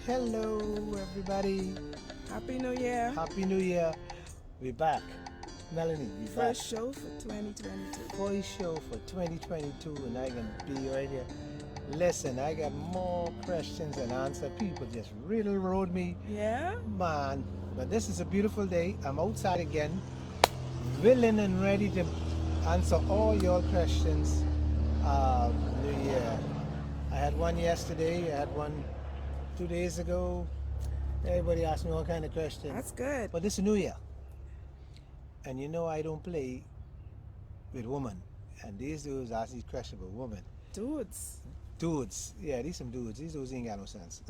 Hello, everybody. Happy New Year. Happy New Year. We're back. Melanie, we're back. First show for 2022. Voice show for 2022, and I can be right here. Listen, I got more questions and answers. People just riddle-road me. Yeah? Man, but this is a beautiful day. I'm outside again, willing and ready to answer all your questions. New Year. I had one yesterday. I had one 2 days ago. Everybody asked me all kind of questions. That's good. But this is New Year. And you know I don't play with women. And these dudes ask these questions about women. Dudes. Dudes. Yeah, these some dudes. These dudes ain't got no sense.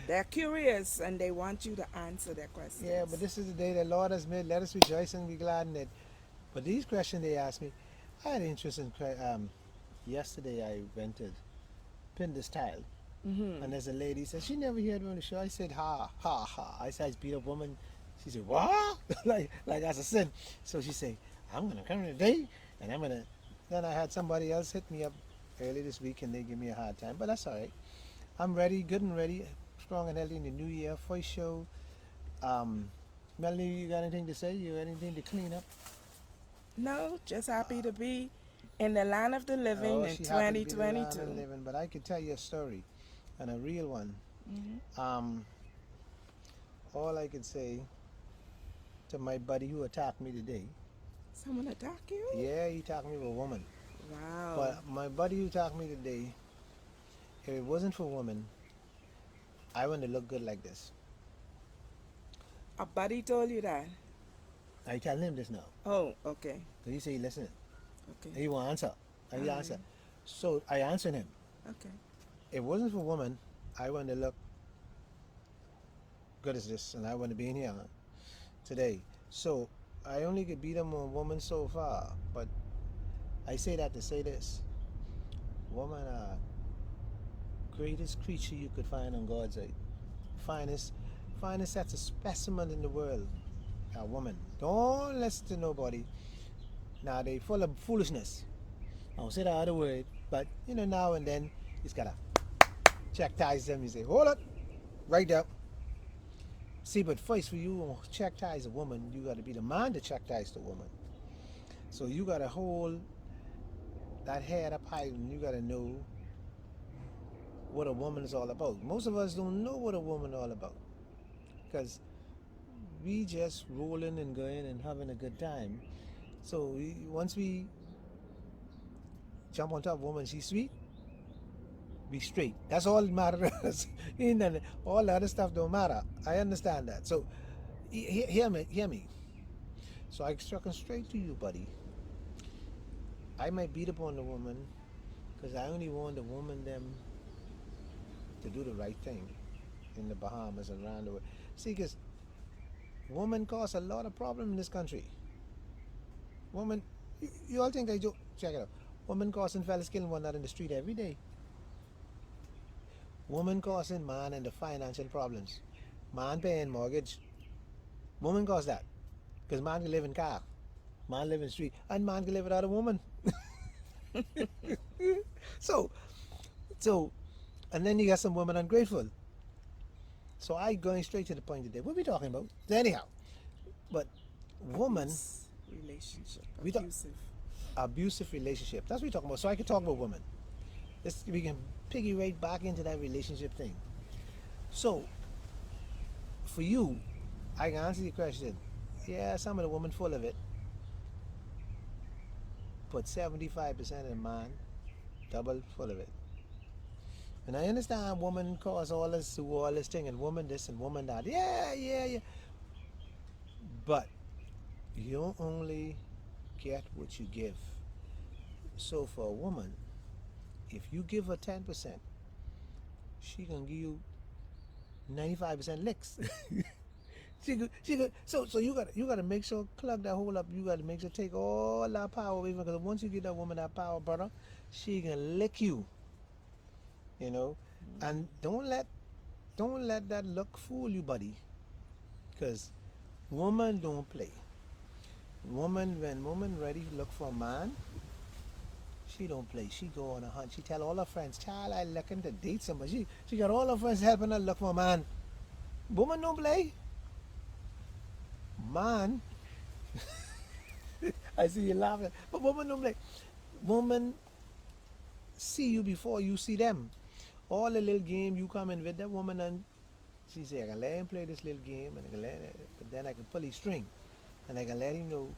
They're curious and they want you to answer their questions. Yeah, but this is the day that Lord has made. Let us rejoice and be glad in it. But these questions they asked me, I had interest in yesterday I went to Pinder's Tile. And there's a lady said she never heard me on the show. I said ha ha ha. I said I beat up woman. She said what? like that's a sin. So she said I'm gonna come today and I'm gonna. Then I had somebody else hit me up early this week and they give me a hard time. But that's all right. I'm ready, good and ready, strong and healthy in the new year. First show. Melanie, you got anything to say? You got anything to clean up? No, just happy to be in the land of the living in she happened to be the land 2022. of the living, but I could tell you a story, and a real one. All I could say to my buddy who attacked me today, Someone attack you? yeah, he attacked me with a woman. Wow. But my buddy who attacked me today, if it wasn't for women, I wouldn't look good like this. A buddy told you that? I tell him this now. Oh, okay. So he say he listen. Okay. He won't answer. And he Alright. answer. So I answered him. Okay. If it wasn't for women, I wouldn't look good as this, and I wouldn't be in here today. So I only could beat them on women so far, but I say that to say this: women are greatest creature you could find on God's earth. Finest that's a specimen in the world. A woman. Don't listen to nobody. Now they full of foolishness. I don't say the other word, but now and then it's gotta check ties them. You say, hold up, right there. See, but first for you to check ties a woman, you gotta be the man to check ties the woman. So you gotta hold that head up high and you gotta know what a woman is all about. Most of us don't know what a woman is all about. Because we just rolling and going and having a good time. So once we jump on top of a woman, she's sweet, be straight. That's all that matters. All the other stuff don't matter. I understand that. So hear me. So I struck straight to you, buddy. I might beat up on the woman because I only want the woman them to do the right thing in the Bahamas and around the world. See, because women cause a lot of problem in this country. Women, you all think I joke? Check it out. Women causing fellas killing one another in the street every day. Woman causing man and the financial problems. Man paying mortgage. Woman cause that. Because man can live in car. Man live in street. And man can live without a woman. So, and then you got some women ungrateful. So I going straight to the point today. What are we talking about? Anyhow, but woman, Relationship. We talk- Abusive. abusive relationship. That's what we're talking about. So I can talk about women. We can piggy right back into that relationship thing. So for you, I can answer your question. Yeah, some of the women full of it, but 75% of the man, double full of it. And I understand women cause all this thing, and woman this and woman that. Yeah. But you only get what you give. So for a woman, if you give her 10%, she gonna give you 95% licks. So you gotta make sure plug that hole up. You gotta make sure take all that power away from her, because once you give that woman that power, brother, she gonna lick you. And don't let that look fool you, buddy, because woman don't play. When woman ready to look for a man, She don't play. She go on a hunt. She tell all her friends, child, I looking to date somebody. She got all her friends helping her look for a man. Woman don't play. Man, I see you laughing. But woman don't play. Woman see you before you see them. All the little game you come in with that woman and she say, I can let him play this little game and I can let it, but then I can pull his string and I can let him know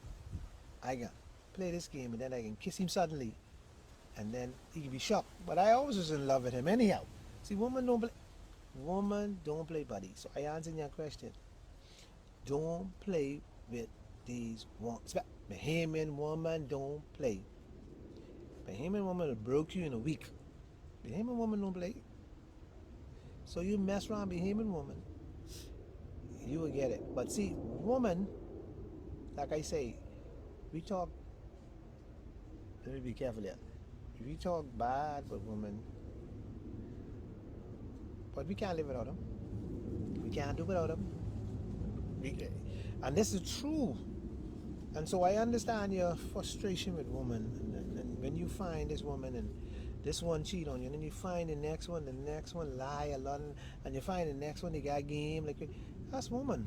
I can play this game and then I can kiss him suddenly and then he can be shocked. But I always was in love with him anyhow. See, woman don't play, buddy. So I answer your question. Don't play with these women. Bahamian woman don't play. Bahamian woman will broke you in a week. Bahamian woman don't play. So you mess around Bahamian woman, you will get it. But see, woman, like I say, we talk, let me be careful here. We talk bad with women, but we can't live without them. We can't do without them. And this is true. And so I understand your frustration with women. And when you find this woman and this one cheat on you, and then you find the next one lie a lot, and you find the next one they got game. Like that's woman.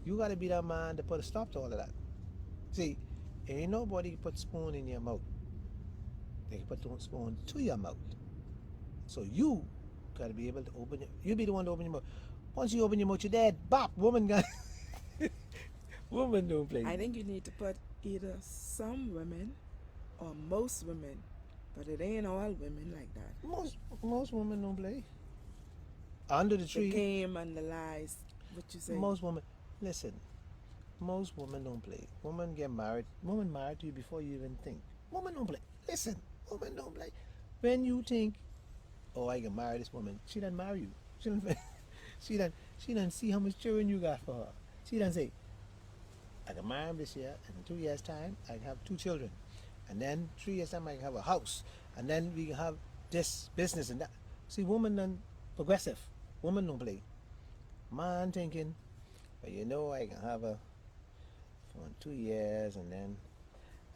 You got to be that man to put a stop to all of that. See, ain't nobody put spoon in your mouth. They put the spoon to your mouth. So you got to be able to open it. You be the one to open your mouth. Once you open your mouth, you're dead. Bop, woman got. Woman don't play. I think you need to put either some women or most women, but it ain't all women like that. Most women don't play. Under the tree. The game and the lies. What you say? Most women, listen. Most women don't play. Women get married. Women married to you before you even think. Women don't play. Listen, women don't play. When you think, oh, I can marry this woman, she done marry you. She done, she done see how much children you got for her. She done say, I can marry him this year, and in 2 years' time, I can have 2 children. And then 3 years' time, I can have a house. And then we can have this business and that. See, woman done progressive. Woman don't play. Man thinking, but you know, I can have a for 2 years, and then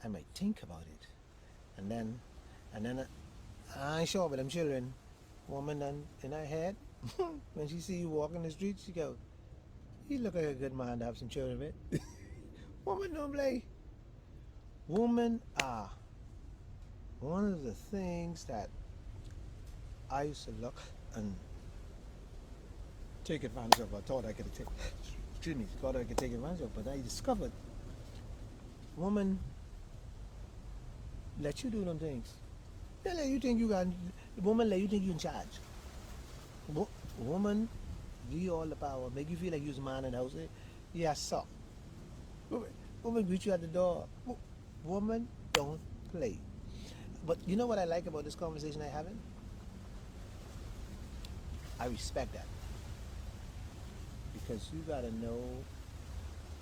I might think about it. And then I ain't sure with them children. Woman done in her head, when she see you walking the street, she go, he look like a good man to have some children with. Woman don't play. Women are one of the things that I used to look and take advantage of. I thought I could take, excuse me, thought I could take advantage of, but I discovered woman let you do them things. They let you think you got, woman let you think you in charge. Woman give you all the power, make you feel like you're a man in the house. Yeah, so. Woman greet you at the door. Woman don't play. But you know what I like about this conversation I having? I respect that. Because you gotta know,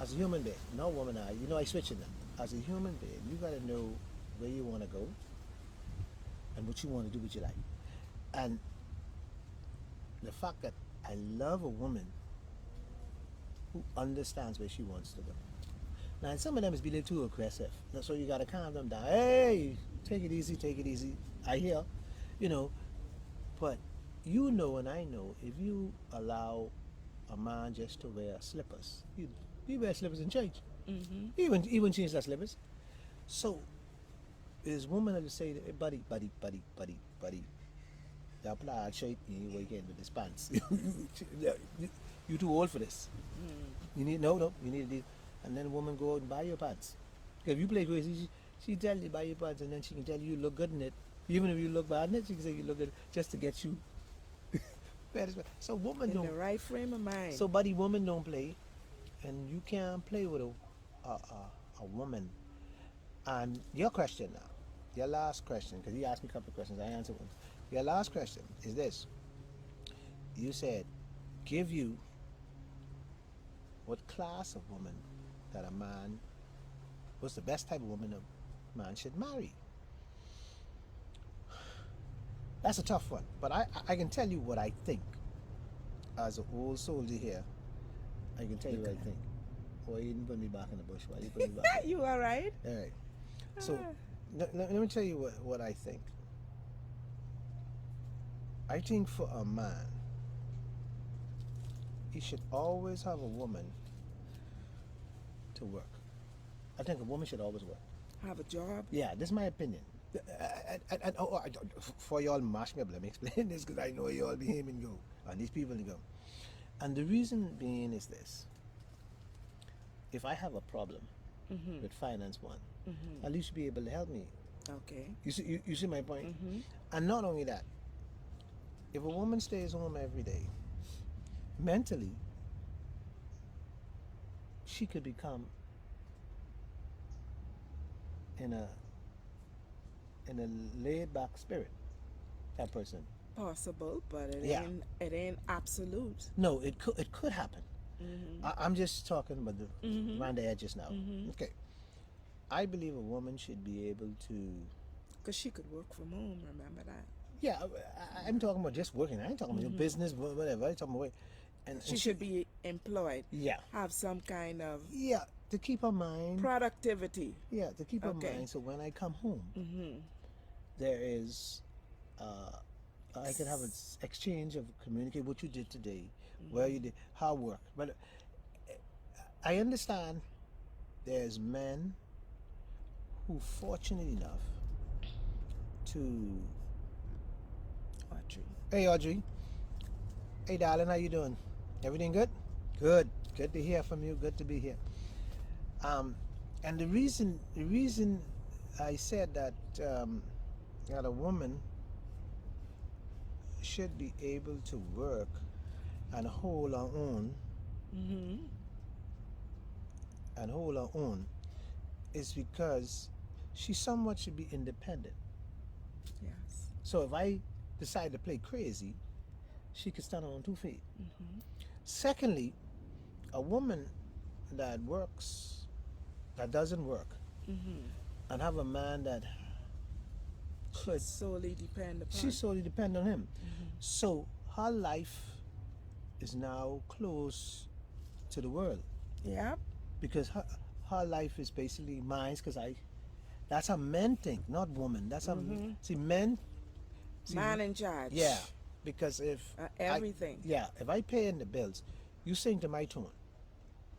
as a human being, no woman, you know I switch in them. As a human being, you gotta know where you wanna go and what you wanna do with your life. And the fact that I love a woman who understands where she wants to go. Now, some of them is be a little too aggressive. So you gotta calm them down. Hey, take it easy, take it easy. I hear, you know, but you know and I know if you allow a man just to wear slippers, he wear slippers in church. Mm-hmm. Even change their slippers. So, this woman will say, hey, buddy, you apply a shirt and you weekend with this pants. You too old for this. You need you need to. And then the woman go out and buy your pants. If you play crazy, she tell you buy your pants, and then she can tell you look good in it. Even if you look bad in it, she can say you look good just to get you. So woman In don't. the right frame of mind. So buddy, woman don't play, and you can't play with a woman. And your question now, your last question, because you asked me a couple of questions, I answered one. Your last question is this. You said, give you what class of woman that a man, what's the best type of woman a man should marry? That's a tough one, but I can tell you what I think. As an old soldier here, I can tell you what I think. Or you didn't put me back in the bush. Why you put me back? You all right? All right. So let me tell you what I think. I think for a man, he should always have a woman to work. I think a woman should always work. Have a job. Yeah, this is my opinion. For y'all mash me up, let me explain this because I know y'all be him and go, and these people go. And the reason being is this: if I have a problem Mm-hmm. with finance, one, Mm-hmm. at least you be able to help me. Okay. You see my point? Mm-hmm. And not only that, if a woman stays home every day, mentally, she could become in a laid back spirit. That person. Possible, but Yeah. it ain't absolute. No, it could happen. Mm-hmm. I'm just talking about the Mm-hmm. around the edges now. Mm-hmm. Okay. I believe a woman should be able to. Because she could work from home, remember that. Yeah, I'm talking about just working. I ain't talking about your Mhm. business, whatever. I'm talking about. She should be employed, Yeah. have some kind of Yeah, to keep her mind. productivity. Yeah, to keep her Okay. mind. So when I come home, Mm-hmm. there is. I can have an exchange of communicate what you did today, where you did, how work. But I understand there's men who fortunate enough to. Audrey. Hey Audrey. Hey darling, how you doing? Everything good? Good. Good to hear from you. Good to be here. And the reason I said that a woman should be able to work and hold her own Mm-hmm. and hold her own is because she somewhat should be independent. Yes. So if I decide to play crazy, she can stand on 2 feet. Mm-hmm. Secondly, a woman that works, that doesn't work, Mm-hmm. and have a man that could, Solely depend upon. she solely depend on him. Mm-hmm. So her life is now close to the world Yeah. because her life is basically mine because that's how men think, not woman. That's how Mhm. see men. See, Man in charge. yeah, because if Everything. if I pay in the bills, you sing to my tune.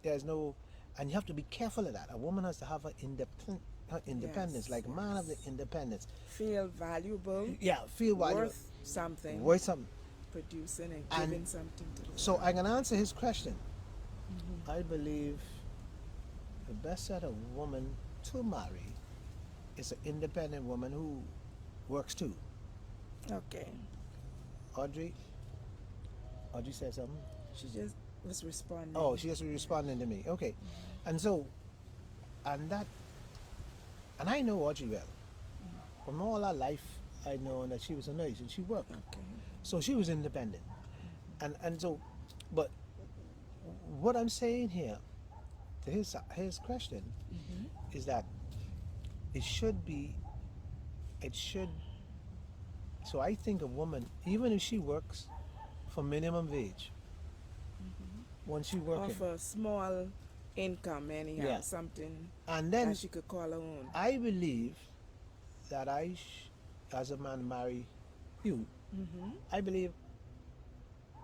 There's no, and you have to be careful of that. A woman has to have her independence, Yes, like a man have the yes. independence. Feel valuable. Yeah, feel valuable, Worth something. worth something. Producing and And giving something to the So world. I can answer his question. Mhm. I believe the best set of woman to marry is an independent woman who works too. Okay. Audrey, Audrey said something. She just was responding. Oh, she just responding to me. Okay, and so, and that, and I know Audrey well. From all her life, I know that she was a nurse and she worked, Okay. so she was independent. And so, but what I'm saying here to his question Mm-hmm. is that it should be, it should. So I think a woman, even if she works for minimum wage, when she working, Of a small income, anyhow. Yeah. Something and then that she could call her own. I believe that as a man, marry you. Mm-hmm. I believe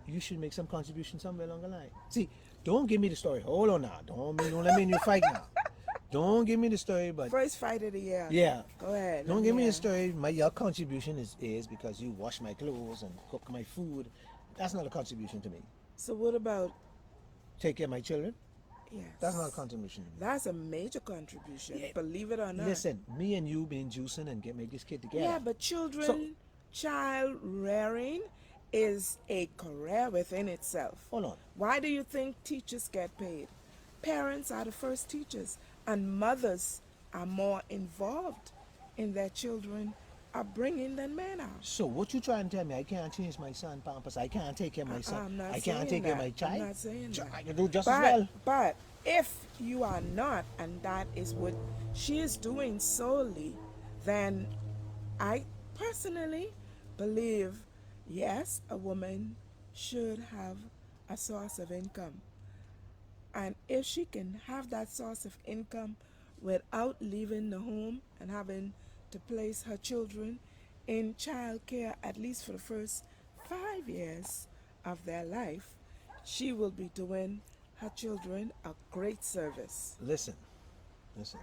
you should make some contribution somewhere along the line. See, don't give me the story. Hold on now. Don't let me in your fight now. Don't give me the story, but First fight of the year. yeah. Go ahead. Don't let give me hear. the story. Your contribution is because you wash my clothes and cook my food. That's not a contribution to me. So what about, Take care of my children. yes. That's not a contribution to me. That's a major contribution. Yeah. Believe it or not. Listen, me and you been juicing and make this kid together. Yeah, but child rearing is a career within itself. Hold on. Why do you think teachers get paid? Parents are the first teachers, and mothers are more involved in their children upbringing than men are. So what you trying to tell me? I can't change my son pampers. I can't take care of my son. I'm not I can't saying take care of that. my child. I'm not saying that. I can do just as well. But if you are not, and that is what she is doing solely, then I personally believe, yes, a woman should have a source of income. And if she can have that source of income without leaving the home and having to place her children in child care at least for the first 5 years of their life, she will be doing her children a great service. Listen, listen.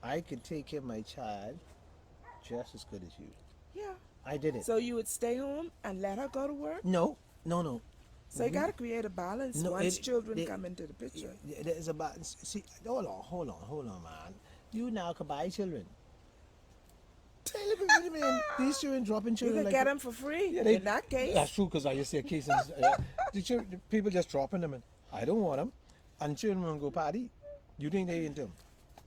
I could take care of my child just as good as you. Yeah. I did it. So you would stay home and let her go to work? No, no, no. So you got to create a balance No, once children come into the picture. There's about see. Hold on, man. You now can buy children. Hey, look, what do you mean? These children dropping You children can like get them for free Yeah, in that case. That's true because I just see a case. The people just dropping them, and I don't want them. And children want to go party. You think they into them?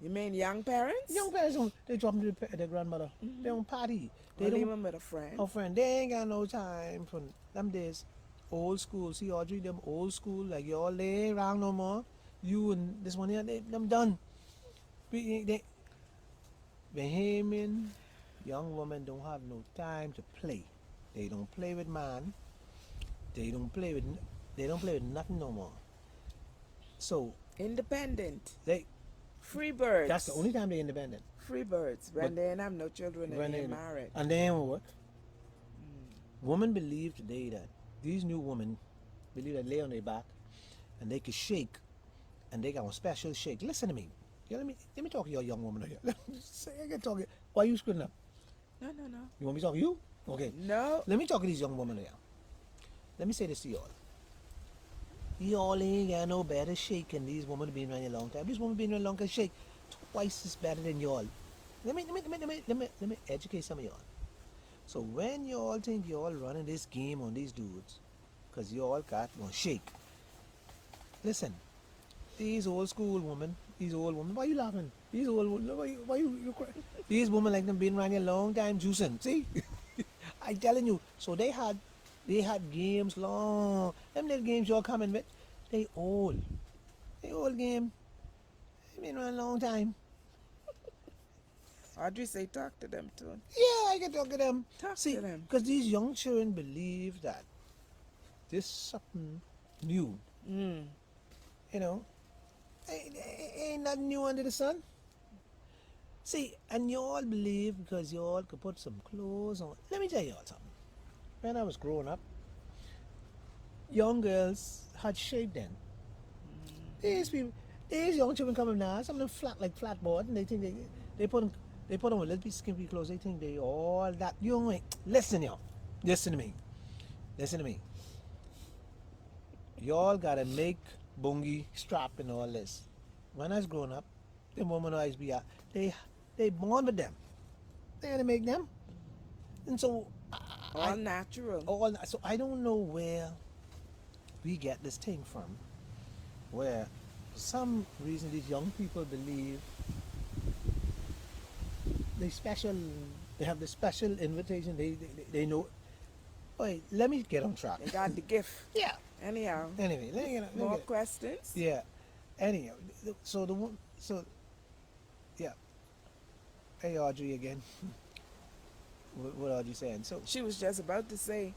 You mean young parents? Young parents, they drop them to their grandmother. They don't party. They Or don't. leave them with a friend. Oh, friend, they ain't got no time for them days. Old school. See, Audrey, them old school. Like, y'all, they ain't around no more. You and this one here, them done. They Bahamian young women don't have no time to play. They don't play with man. They don't play with nothing no more. So Independent. they Free birds. that's the only time they're independent. Free birds. When But they ain't have no children and When they're they- married. And then what? Women believe today that these new women believe that lay on their back and they can shake and they got a special shake. Listen to me. Yeah, let me talk to your young woman here. I can talk. Why are you screwing up? No. You want me to talk to you? Okay. No. Let me talk to these young women here. Let me say this to y'all. Y'all ain't got no better shake than these women been around a long time. These women been around a long time shake twice as better than y'all. Let me educate some of y'all. So when y'all think y'all running this game on these dudes, cause y'all got one shake. Listen, these old women, why you laughing? These old women, why you crying? These women like them been around here a long time juicing. See? I telling you. So they had games long. Them little games y'all coming with, they old. They old game. They been around a long time. Audrey say talk to them too. Yeah, I can talk to them. Talk See, to them. because these young children believe that this something new. Mm. You know, ain't nothing new under the sun. See, and y'all believe because y'all could put some clothes on. Let me tell y'all something. When I was growing up, young girls had shape then. These young children coming now, some of them flat like flatboard, and they think they put on a little bit skimpy clothes. They think they all that. You ain't. Listen, y'all. Listen to me. Listen to me. Y'all gotta make bungie strap and all this. When I was growing up, the women always be out. They born with them. They had to make them. And so All natural. so I don't know where we get this thing from, where for some reason these young people believe they have the special invitation. They know. Wait, let me get on track. They got the gift. Yeah. Anyhow. Anyway, let me get More questions? Yeah. Anyhow, yeah. Hey, Audrey again. What Audrey saying? So, She was just about to say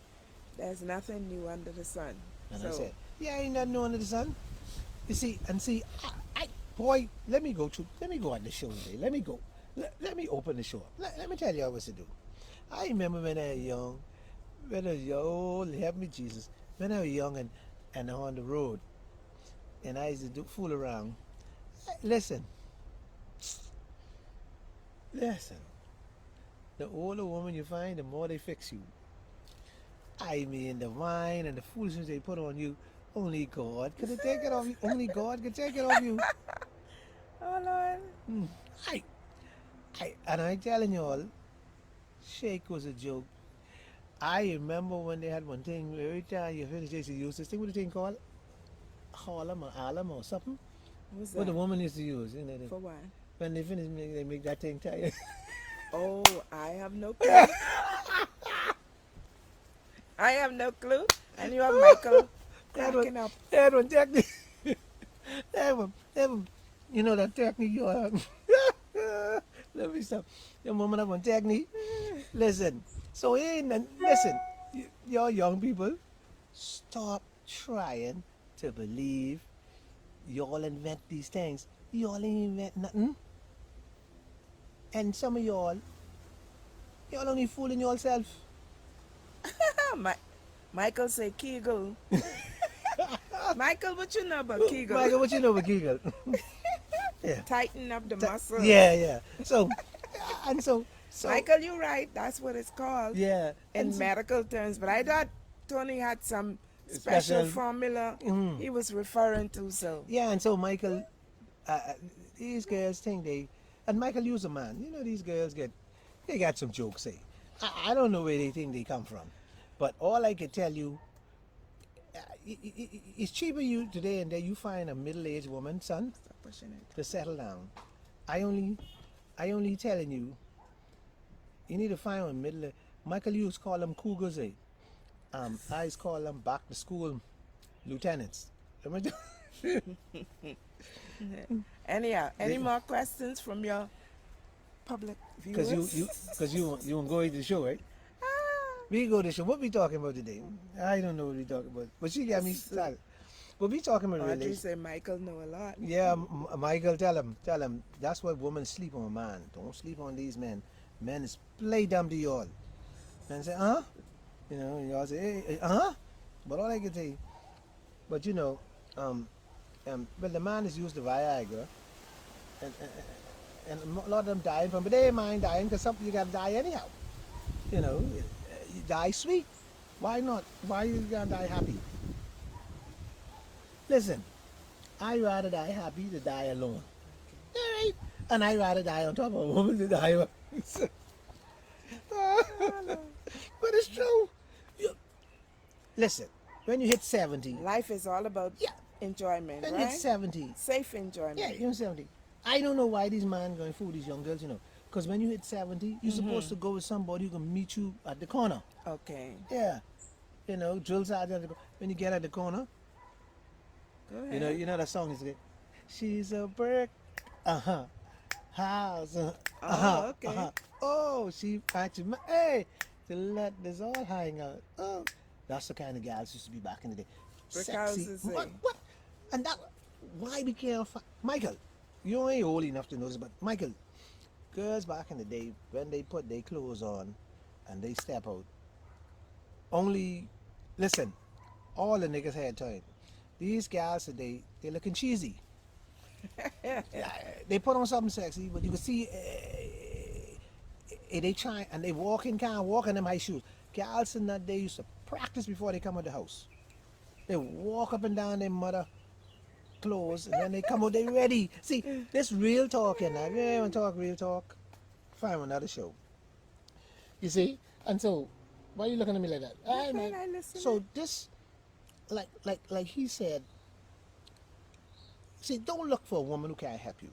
there's nothing new under the sun. and So I said, yeah, ain't nothing new under the sun. You see, boy, let me go on the show today. Let me go. Let me open the show up. Let me tell you what to do. I remember when I was young, oh, help me Jesus. When I was young and on the road, and I used to fool around. Listen. The older woman you find, the more they fix you. I mean, the wine and the foolishness they put on you, only God could take it off you. Only God could take it off you. oh Lord. And I telling you all, shake was a joke. I remember when they had one thing, every time you finish this, you use this thing, what the thing called? Harlem or Alum or something? What's What the that? woman used to use, you know, For what? when they finish, they make that thing tired. Oh, I have no clue. I have no clue. And you have Michael cracking up. That one technique. that one, you know that technique you have. Let me stop. Your woman have one technique. Listen, so listen, y'all young people, stop trying to believe y'all invent these things. Y'all ain't invent nothing. And some of y'all only fooling yourself. Michael say Kegel. Michael, what you know about Kegel? Michael, what you know about Kegel? Yeah. Tighten up the muscles. Yeah, yeah. So, and so, Michael, you're right. That's what it's called yeah. And in so, medical terms. But I thought Tony had some special special, formula mm, he was referring to. So, yeah, and so Michael, these girls think and Michael, you's a man. You know, these girls they got some jokes, say. I don't know where they think they come from. But all I can tell you, it's cheaper you today and there you find a middle-aged woman, son, stop pushing it. to settle down. I only telling you, you need to find a middle. Michael Hughes call them cougars, eh? I used call them back to school lieutenants. Anyhow, any more questions from your public Because viewers? you won't go into the show, right? Ah, We go to the show. What we talking about today? I don't know what we talking about. But she got me started. What we talking about Audrey relations? say Michael know a lot. Yeah, Michael, tell him. That's why women sleep on, man. Don't sleep on these men. Men is play dumb to y'all. Men say, you know, and y'all say, hey, but all I can say, but you know, well, the man is used to Viagra, and, and, and a lot of them dying from, but they ain't mind dying because something you gotta die anyhow. You know, you die sweet. Why not? Why you gonna die happy? Listen, I rather die happy than die alone. All right, and I rather die on top of a woman than die. But it's true. Listen, when you hit 70, Life is all about yeah, enjoyment, when you right? hit 70, Safe enjoyment. yeah, you're 70. I don't know why these men going fool these young girls, you know. Because when you hit 70, you're supposed to go with somebody who can meet you at the corner. Okay. Yeah. You know, drill sergeant. When you get at the corner, Go ahead. you know that song is good. She's a brick, house, Oh, okay. Oh, she patching my, hey, to let this all hang out. Oh, that's the kind of guys used to be back in the day. Brick Sexy. houses, eh? What? And that, why we can't find, Michael, you ain't old enough to know this, but Michael, girls back in the day, when they put their clothes on and they step out, only, listen, all the niggas had time. These guys today, they looking cheesy. Yeah, they put on something sexy, but you can see they try and they walk in them high shoes. Gals in that day used to practice before they come out the house. They walk up and down their mother clothes, and then they come out, they ready. See, this real talking. Now, if you ain't want to talk real talk, find another show. You see? And so, why are you looking at me like that? Hey, man. I listen. So this, like he said, see, don't look for a woman who can't help you.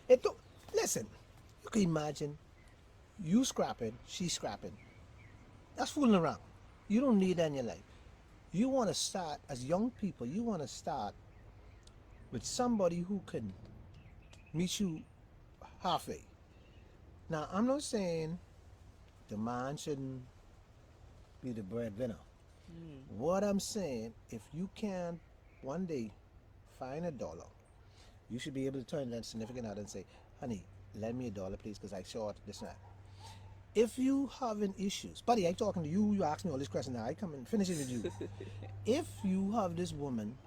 It don't, listen, you can imagine you scrapping, she scrapping. That's fooling around. You don't need that in your life. You want to start, as young people, you want to start with somebody who can meet you halfway. Now, I'm not saying the man shouldn't be the breadwinner. What I'm saying, if you can one day find $1, you should be able to turn to that significant other and say, honey, lend me $1, please, because I short this and that. If you having issues, buddy, I talking to you, you ask me all these questions now, I come and finish it with you. If you have this woman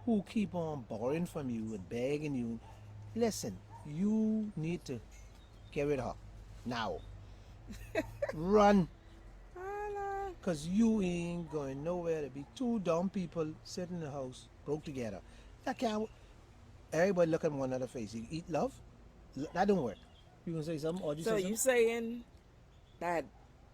who keep on borrowing from you and begging you, listen, you need to get rid of her now. Run, Holla. because you ain't going nowhere to be two dumb people sitting in the house broke together. That can't, everybody look at one another face. You eat love? That don't work. You gonna say something or you So say you something? saying that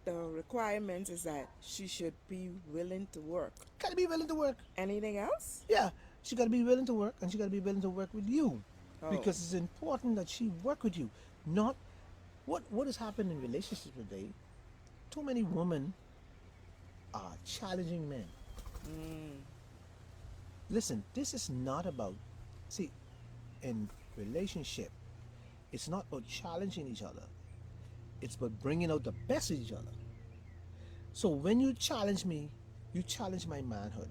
the requirement is that she should be willing to work. Gotta be willing to work. Anything else? Yeah, she gotta be willing to work, and she gotta be willing to work with you, Oh. because it's important that she work with you. Not what has happened in relationships today. Too many women are challenging men. Listen, this is not about, see, in relationship, it's not about challenging each other. It's about bringing out the best of each other. So when you challenge me, you challenge my manhood.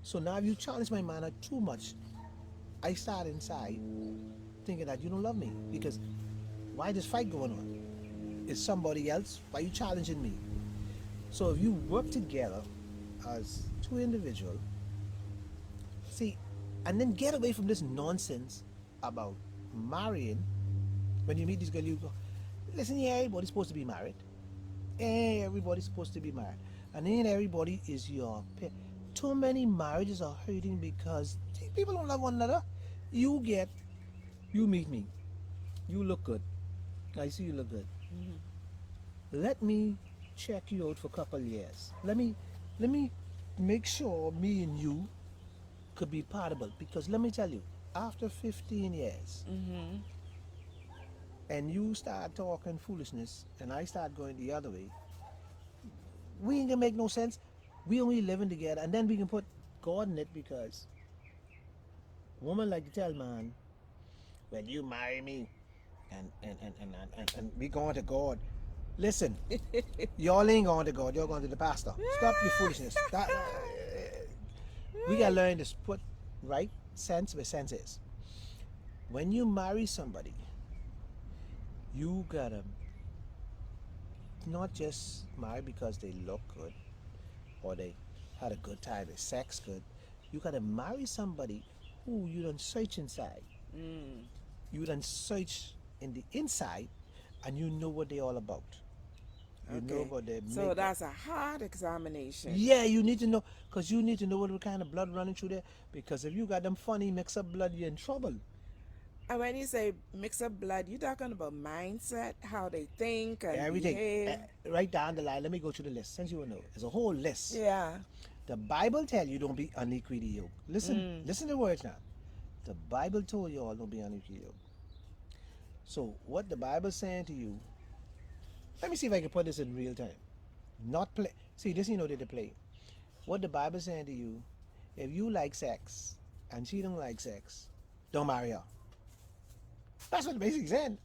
So now if you challenge my manhood too much, I start inside thinking that you don't love me. Because Why this fight going on? Is somebody else? Why you challenging me? So if you work together as two individuals, see, and then get away from this nonsense about marrying. When you meet this girl, you go, listen, yeah, everybody's supposed to be married. Hey, everybody's supposed to be married. And then everybody is your peer. Too many marriages are hurting because people don't love one another. You meet me. You look good. I see you look good. Let me check you out for a couple years. Let me make sure me and you could be compatible. Because let me tell you, after 15 years, and you start talking foolishness, and I start going the other way, we ain't gonna make no sense. We only living together, and then we can put God in it because woman like to tell man, well, you marry me, and we going to God. Listen, y'all ain't going to God. You're going to the pastor. Stop your foolishness. We gotta learn to put right sense where sense is. When you marry somebody, you gotta not just marry because they look good or they had a good time, their sex good. You gotta marry somebody who you done search inside. You done search in the inside, and you know what they all about. You know Okay. what they So make. that's a hard examination. Yeah, you need to know, because you need to know what kind of blood running through there. Because if you got them funny mix up blood, you're in trouble. And when you say mix up blood, you're talking about mindset, how they think and Everything. behave. Right down the line. Let me go through the list. Since you will know, there's a whole list. Yeah. The Bible tell you don't be unequally yoked. Listen to the words now. The Bible told you all don't be unequally yoked. So what the Bible's saying to you, let me see if I can put this in real time. Not play. See, this you know that they play. What the Bible's saying to you, if you like sex and she don't like sex, don't marry her. That's what the basic saying.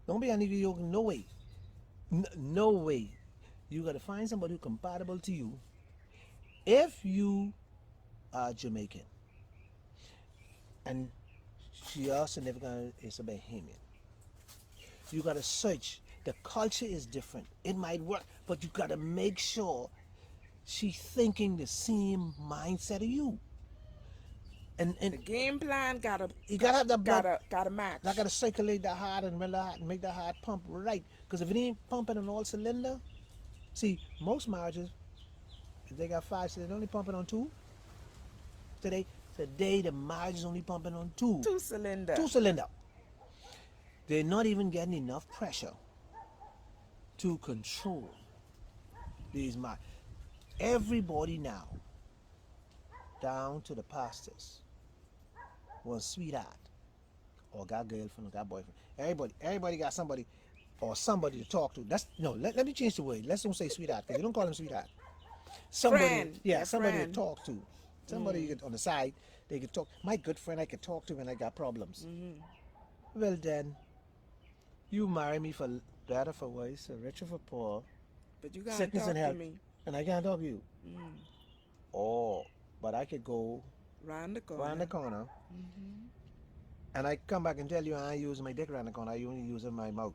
Don't be unequally yoked. No way. No way. You gotta find somebody who's compatible to you. If you are Jamaican and your significant is a Bahamian, you gotta search. The culture is different. It might work, but you gotta make sure she's thinking the same mindset of you. And The game plan gotta you gotta have the blood. gotta match. I gotta circulate the heart and make the heart pump right. Because if it ain't pumping on all cylinder, see, most marriages, if they got five, so they're only pumping on two. Today the marriage is only pumping on two. Two cylinder. Two cylinder. They're not even getting enough pressure to control these marriages. Everybody now, down to the pastors, was sweetheart, or got girlfriend, or got boyfriend. Everybody got somebody or somebody to talk to. That's no. Let me change the word. Let's don't say sweetheart because you don't call them sweetheart. Somebody, Friend. yeah, Their somebody friend. to talk to. Somebody you could, on the side they could talk. My good friend, I could talk to when I got problems. Well then, you marry me for better for worse, for richer for poor, But you gotta sickness talk and to health, me. and I can't talk to you. Oh, but I could go Round the corner. around the corner, and I come back and tell you I ain't using my dick around the corner. I only using my mouth.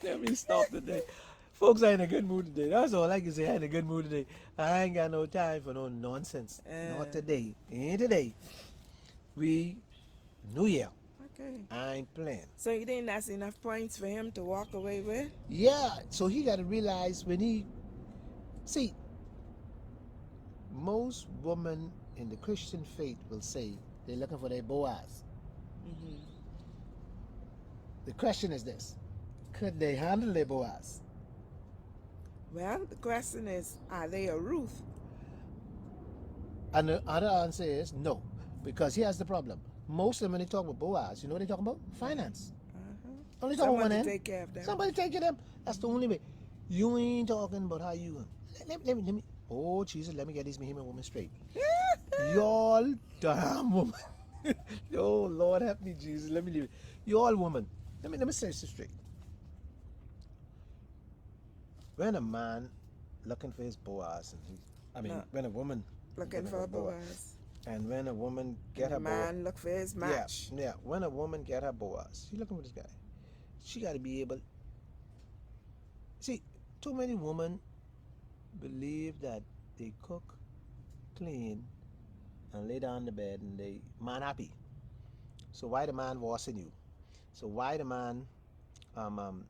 Let me stop today. Folks are in a good mood today. That's all I can say. I in a good mood today. I ain't got no time for no nonsense. Not today. Ain't today. We New Year. Okay. I ain't playing. So you think that's enough points for him to walk away with? Yeah, so he got to realize when he see most women in the Christian faith will say they're looking for their Boaz. The question is this: could they handle their Boaz? Well, the question is, are they a Ruth? And the other answer is no, because here's the problem. Most of them, when they talk about Boaz, you know what they talking about? Finance. Only talking about Someone to one take care of them. Somebody take care of them. That's the only way. You ain't talking about how you. Let me. Oh Jesus, let me get these Bahamian women straight. Y'all damn woman. Oh Lord help me, Jesus. Let me leave it. Y'all woman. Let me say this straight. When a man looking for his Boaz, and when a woman Looking for a Boaz. And when a woman And get the her boy, man look for his yeah, match. yeah. When a woman get her Boaz, she looking for this guy. She got to be able. See, too many women believe that they cook, clean, and lay down in the bed and they man happy. So why the man washing you? So why the man um, um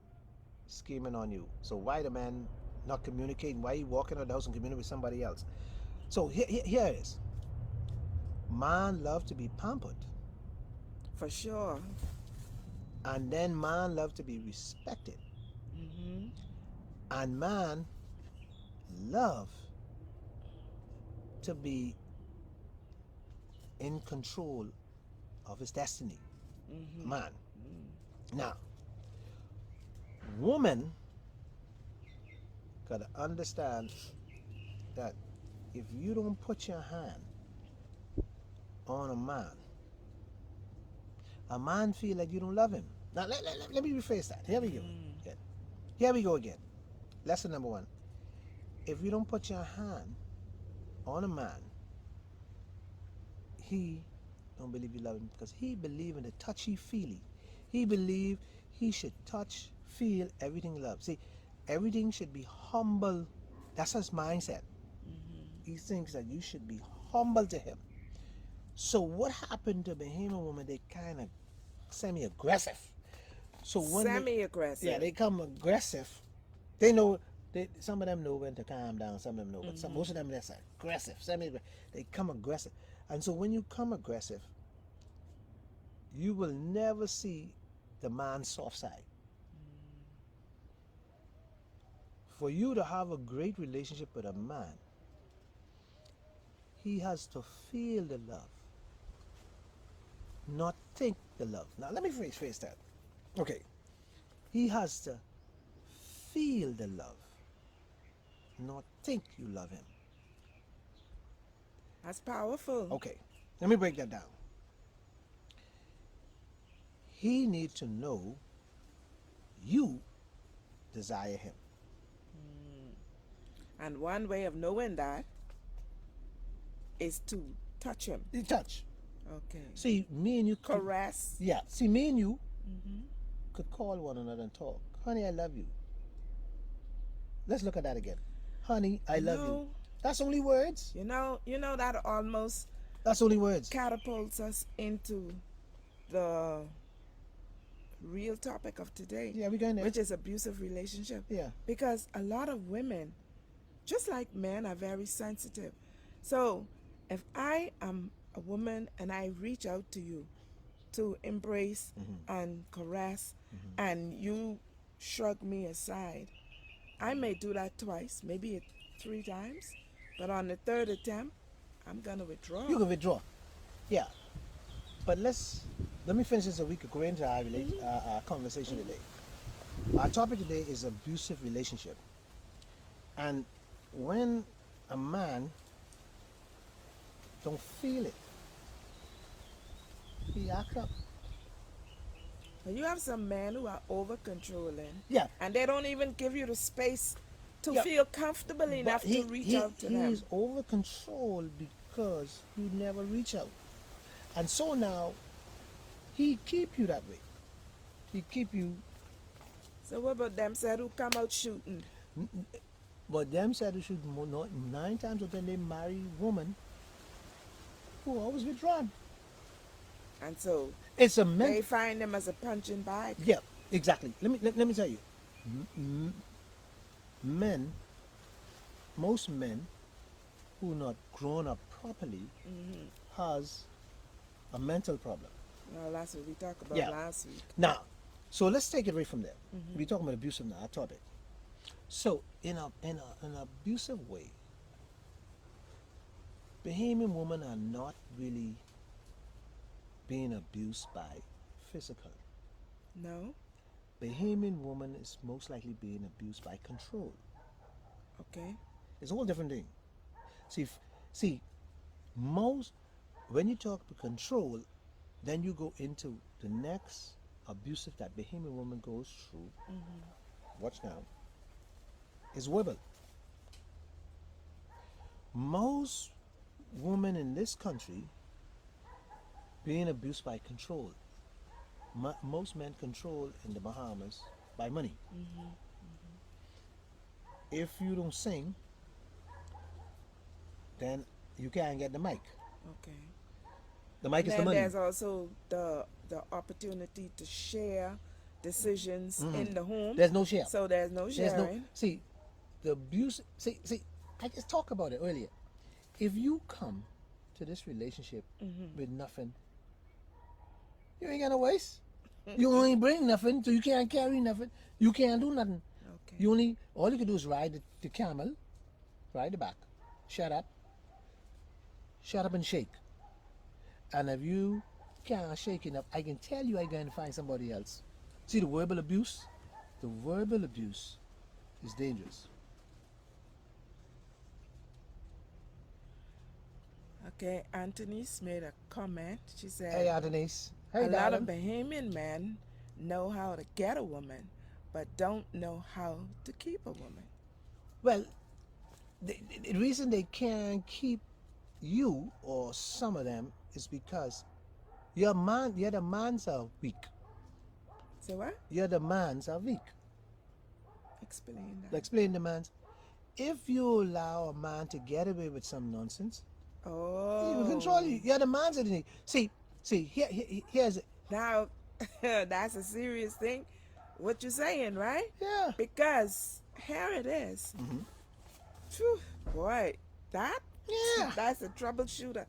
scheming on you? So why the man not communicating? Why he walking out the house and communicating with somebody else? So here it is. Man love to be pampered, For sure. and then man love to be respected, Mm-hmm. and man love to be in control of his destiny. Mm-hmm. Man. Now, woman gotta understand that if you don't put your hand on a man feel like you don't love him. Now let me rephrase that. Here we go. Mm-hmm. Again. Here we go again. Lesson number one. If you don't put your hand on a man, he don't believe you love him because he believe in the touchy feely. He believe he should touch, feel everything love. See, everything should be humble. That's his mindset. He thinks that you should be humble to him. So what happened to Bahamian women? They kind of semi-aggressive. So when Semi-aggressive. they come aggressive, they know some of them know when to calm down. Some of them know, but most of them they're aggressive, semi-aggressive. They come aggressive, and so when you come aggressive, you will never see the man's soft side. For you to have a great relationship with a man, he has to feel the love, not think the love. Now let me phrase that. Okay, he has to feel the love, not think you love him. That's powerful. Okay, let me break that down. He needs to know you desire him. And one way of knowing that is to touch him. You touch. Okay. See, me and you could, Caress. yeah. See, me and you could call one another and talk. Honey, I love you. Let's look at that again. Honey, I love you. That's only words. You know that almost That's only words. catapults us into the real topic of today, Yeah, we're going there. which is abusive relationship. Yeah. Because a lot of women, just like men, are very sensitive. So if I am a woman and I reach out to you to embrace and caress and you shrug me aside, I may do that twice, maybe 3 times, but on the third attempt, I'm gonna withdraw. You can withdraw. Yeah. But let me finish this so we could go into our conversation today. Our topic today is abusive relationship. And when a man don't feel it, he act up. But you have some men who are over controlling. Yeah. And they don't even give you the space to Yeah. feel comfortable enough to reach out to them. He's over control because you never reach out. And so now he keep you that way. He keep you. So what about them said who come out shooting? But them said you should not 9 times out of 10 they marry woman who always withdrawn. And so It's a they find them as a punching bag. Yeah, exactly. Let me tell you, men, most men who not grown up properly has a mental problem. Well, that's what we talked about Yeah. last week. Now, so let's take it right from there. We're talking about abusive now, our topic. So in an abusive way, Bahamian women are not really being abused by physical. No? Bahamian woman is most likely being abused by control. Okay. It's a whole different thing. See, most when you talk about control, then you go into the next abusive that Bahamian woman goes through. Watch now. Is wibble. Most women in this country being abused by control. Most men control in the Bahamas by money. If you don't sing, then you can't get the mic. Okay. The mic And is the then money. there's also the opportunity to share decisions in the home. There's no share. So there's no There's no sharing. see the abuse. See. I just talked about it earlier. If you come to this relationship with nothing, you ain't got no waste. You only bring nothing, so you can't carry nothing. You can't do nothing. Okay. You only all you can do is ride the camel, ride the back, shut up and shake. And if you can't shake enough, I can tell you I'm going to find somebody else. See the verbal abuse? The verbal abuse is dangerous. Okay, Anthony's made a comment. She said, Hey, Adonis. Hey, a lot of darling. Bahamian men know how to get a woman, but don't know how to keep a woman. Well, the reason they can't keep you or some of them is because your the mans are weak. So what? Your demands are weak. Explain that. Explain the mans. If you allow a man to get away with some nonsense, he will control you. Your demands are the need. See, here's it. Now, that's a serious thing. What you're saying, right? Yeah. Because here it is. Phew, boy, Yeah. that's a troubleshooter.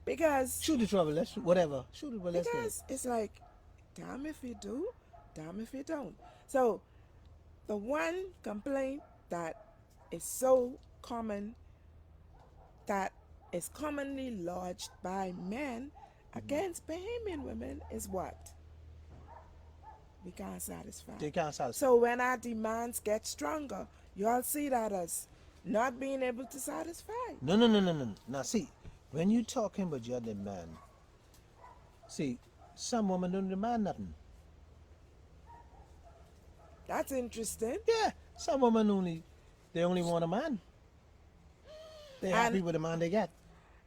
Because Shoot the trouble. Let's whatever. Shoot it, but let's go. because it's like, damn if you do, damn if you don't. So the one complaint that is so common, that is commonly lodged by men against Bahamian women is what? We can't satisfy. They can't satisfy. So when our demands get stronger, you all see that as not being able to satisfy. No. Now see, when you talking about your demand, see, some women don't demand nothing. That's interesting. Yeah, some women they only want a man. They're happy with the man they get.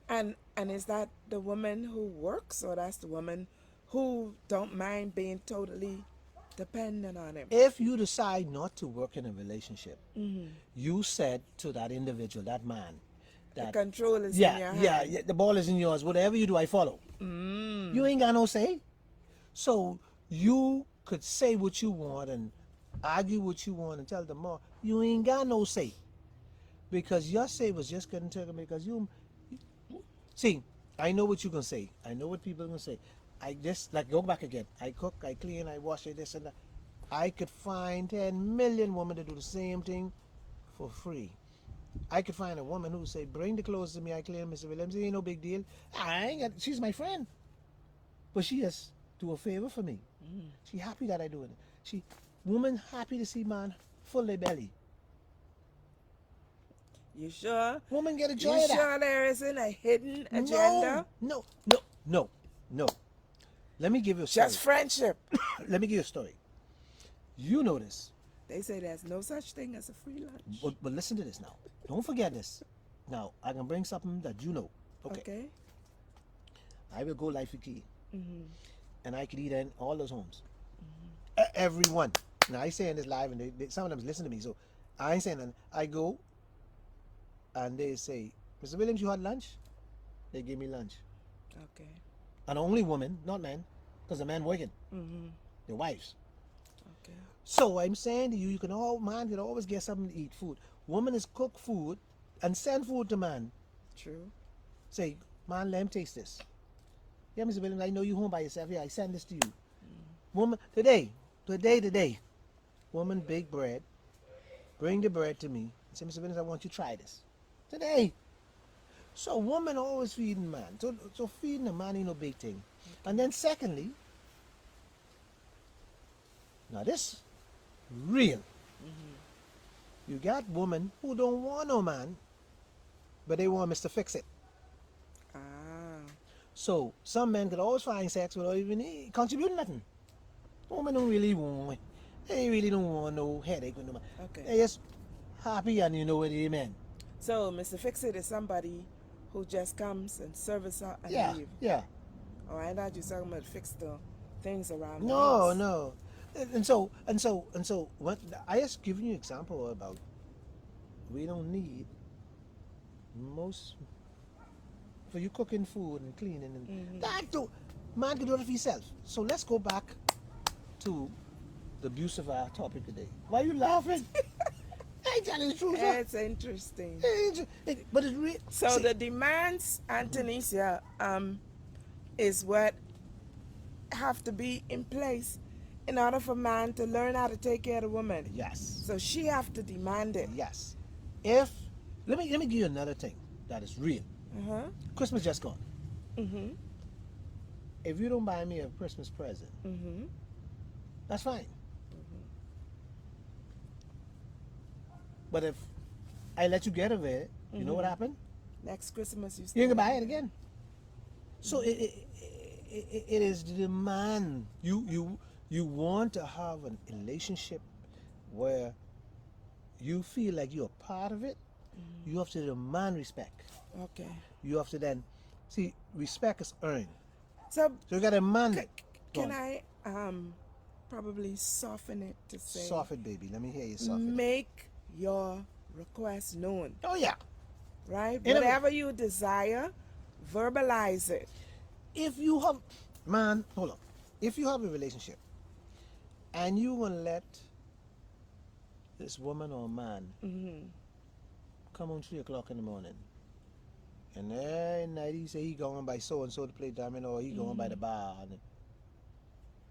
And is that the woman who works, or that's the woman who don't mind being totally dependent on him? If you decide not to work in a relationship, you said to that individual, that man, The that control is in your hand. yeah, the ball is in yours. Whatever you do, I follow. You ain't got no say. So you could say what you want and argue what you want and tell them more. You ain't got no say. Because your say was just getting taken because you see, I know what you're gonna say. I know what people are gonna say. I just like go back again. I cook, I clean, I wash it, this and that. I could find 10 million women to do the same thing for free. I could find a woman who say, bring the clothes to me, I clean, Mr. Williams, it ain't no big deal. I ain't got, she's my friend. But she has do a favor for me. She happy that I do it. Woman happy to see man full their belly. You sure? Woman get a joy You of that. sure there isn't a hidden agenda? No. Let me give you a story. Just friendship. Let me give you a story. You know this. They say there's no such thing as a free lunch. But listen to this now. Don't forget this. Now, I can bring something that you know. Okay. I will go life with key. And I could eat in all those homes. Everyone. Now, I saying this live, and some of them listen to me. So, I ain't saying that. I go, and they say, Mr. Williams, you had lunch? They give me lunch. Okay. And only women, not men, because the men working. Their wives. Okay. So I'm saying to you, man can always get something to eat, food. Woman is cook food and send food to man. True. Say, man, let him taste this. Yeah, Mr. Williams, I know you home by yourself. Yeah, I send this to you. Woman, today, woman bake bread, bring the bread to me, and say, Mr. Williams, I want you to try this. Today. So woman always feeding man. So feeding a man ain't no big thing. And then secondly, now this real. You got women who don't want no man, but they want Mr. Fix It. Ah. So some men could always find sex without even contributing nothing. Women don't really want it. They really don't want no headache with no man. Okay. They just happy and you know what, amen. So Mr. Fix It is somebody who just comes and service her and Yeah, leave. yeah. Oh, I thought you were talking about fix the things around the No, house. no. And so when I just giving you example about we don't need most for you cooking food and cleaning and Mm-hmm. that do man can do it for himself. So let's go back to the abuse of our topic today. Why are you laughing? I ain't telling the truth, sir. It's interesting. But it's real. So See, the demands, Antonisha, is what have to be in place in order for man to learn how to take care of the woman. yes, So she have to demand it. yes. If let me give you another thing that is real. Uh-huh. Christmas just gone. Mm-hmm. If you don't buy me a Christmas present, Mm-hmm. that's fine. But if I let you get away, you know what happened? Next Christmas you You ain't still gonna buy it again. So it is the demand. You want to have a relationship where you feel like you're a part of it. You have to demand respect. Okay. You have to then see respect is earned. So So you got to demand it. Go can on. I probably soften it to say Soft it, baby. Let me hear you soft it. make your request known, Oh yeah. right? And Whatever you desire, verbalize it. if you have, man, hold on. If you have a relationship and you gonna let this woman or man Mm-hmm. come on 3 o'clock in the morning, and then night he say he going by so and so to play diamond or he going by the bar, and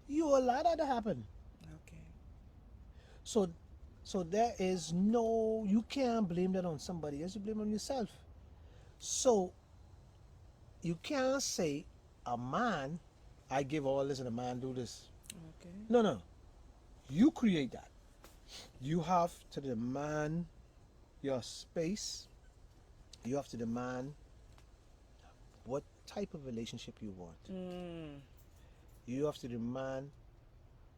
you allow that to happen. Okay. So, so there is no, you can't blame that on somebody else. You blame it on yourself. So you can't say a man, I give all this and a man do this. Okay. No, no. You create that. You have to demand your space. You have to demand what type of relationship you want. Mm. You have to demand,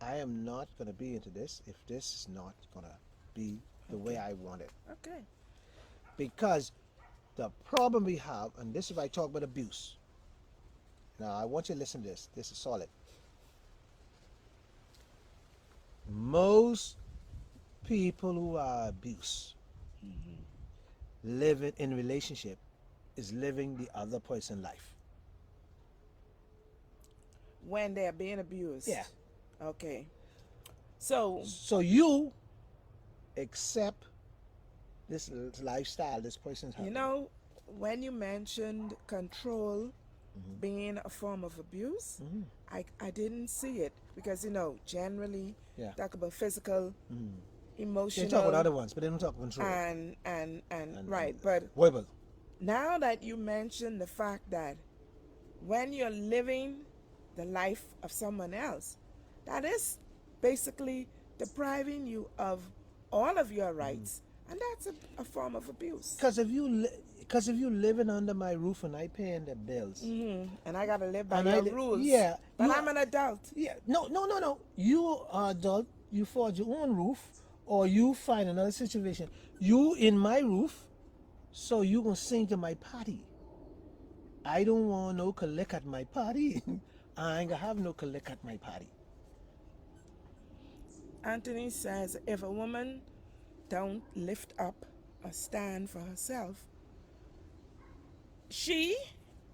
I am not going to be into this if this is not going to be the way I want it. Okay. Because the problem we have, and this is why I talk about abuse. Now, I want you to listen to this. This is solid. Most people who are abused living in relationship is living the other person's life. When they're being abused. Yeah. Okay. So So you accept this lifestyle this person's having. you know, when you mentioned control being a form of abuse, I didn't see it because generally Yeah. talk about physical, They emotional, talk about other ones, but they don't talk control. and right. But Verbal. now that you mentioned the fact that when you're living the life of someone else, that is basically depriving you of all of your rights, and that's a form of abuse. Because if you living under my roof and I paying the bills, And I gotta live by and your rules. yeah, But you, I'm an adult. yeah, no. You are adult. You forge your own roof, or you find another situation. You in my roof, so you gonna sing to my party. I don't want no collect at my party. I ain't gonna have no collect at my party. Anthony says if a woman don't lift up a stand for herself, she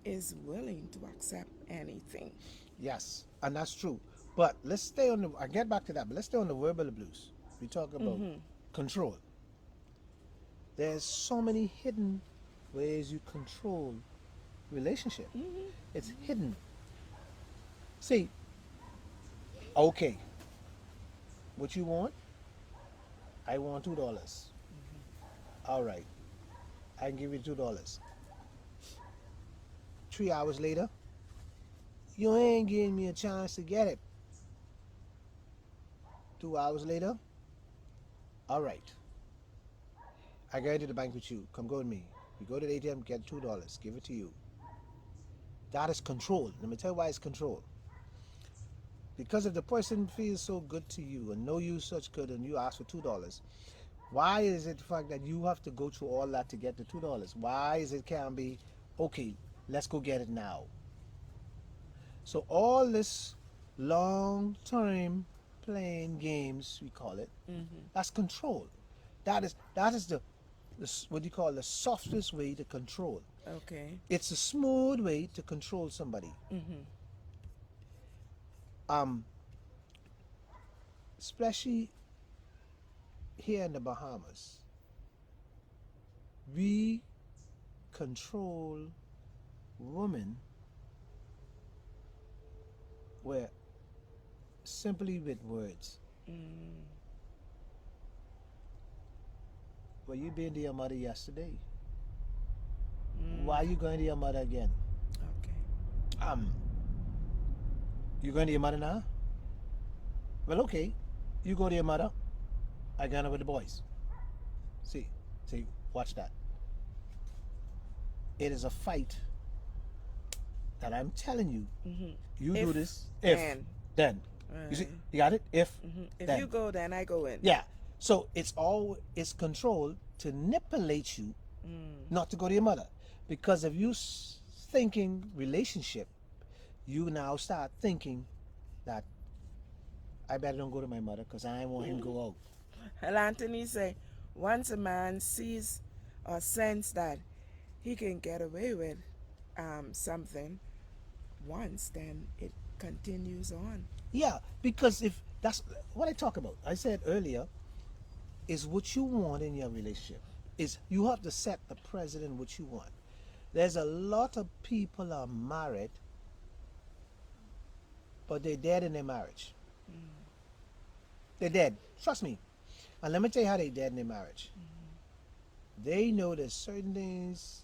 is willing to accept anything. Yes, and that's true. But let's stay on the. I get back to that, but let's stay on the verbal abuse. We talk about control. There's so many hidden ways you control relationship. It's hidden. See, okay, what you want? I want $2. All right, I can give you $2. 3 hours later, you ain't giving me a chance to get it. 2 hours later, all right, I go to the bank with you. Come go with me. We go to the ATM, get $2, give it to you. That is control. Let me tell you why it's control. Because if the person feels so good to you and know you such good and you ask for $2, why is it the fact that you have to go through all that to get the $2? Why is it can't be, okay, let's go get it now. So all this long time playing games, we call it, that's control. That is the what do you call the softest way to control. Okay. It's a smooth way to control somebody. Um, especially here in the Bahamas, we control women where simply with words. Well, you been to your mother yesterday. Why you going to your mother again? Okay. You going to your mother now? Well, okay. You go to your mother. I going over with the boys. See, watch that. It is a fight that I'm telling you. You If, do this. Then. You see, Right. you got it? If If then. you go, then I go in. Yeah. So it's controlled to manipulate you not to go to your mother. Because if you thinking relationship, you now start thinking that I better don't go to my mother because I want him to go out. Well, Anthony say, once a man sees or sense that he can get away with something once, then it continues on. Yeah, because if that's what I talk about. I said earlier, is what you want in your relationship. Is you have to set the precedent what you want. There's a lot of people are married, but they're dead in their marriage. They're dead. Trust me. And let me tell you how they dead in their marriage. They know there's certain things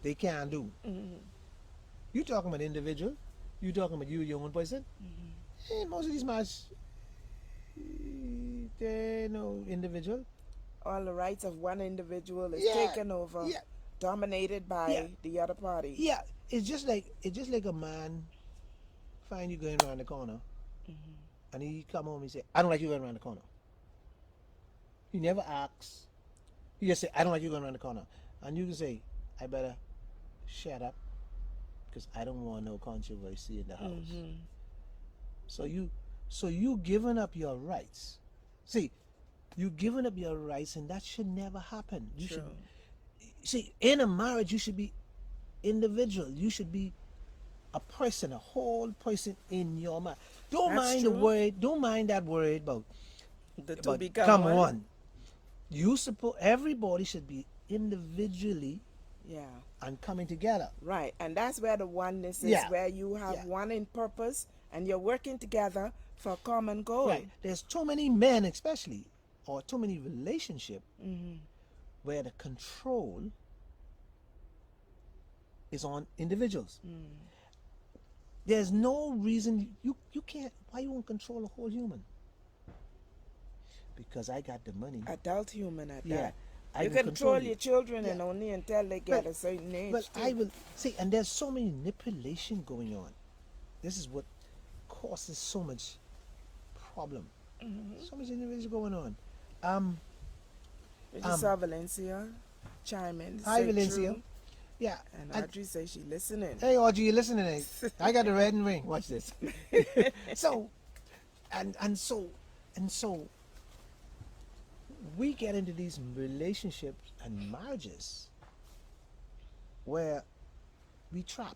they can't do. You talking about individual? You talking about you, your own person? Most of these marriages, they're no individual. All the rights of one individual is Yeah, taken over, yeah. dominated by Yeah. the other party. Yeah, it's just like a man find you going around the corner, and he come home and say, "I don't like you going around the corner." He never asks. He just say, "I don't like you going around the corner," and you can say, "I better shut up because I don't want no controversy in the house." So you giving up your rights. See, you giving up your rights, and that should never happen. You True. should see in a marriage. You should be individual. You should be a person, a whole person in your mind. Don't That's mind the true. word. Don't mind that word about The two become come one. one. You suppose everybody should be individually Yeah. and coming together. Right. And that's where the oneness is, Yeah. where you have Yeah. one in purpose and you're working together for a common goal. Right. There's too many men, especially, or too many relationship where the control is on individuals. There's no reason you can't. Why you won't control a whole human? Because I got the money. Adult human at Yeah, that. I You will control you. your children Yeah. and only until they get But- a certain age. But too. I will see, and there's so many manipulation going on. This is what causes so much problem. So much manipulation going on. We just saw Valencia chime in. Hi, say Valencia. true. Yeah. And and- Audrey says she listening. Hey, Audrey, you listening? I got the red and ring. Watch this. so, and so, we get into these relationships and marriages where we trap.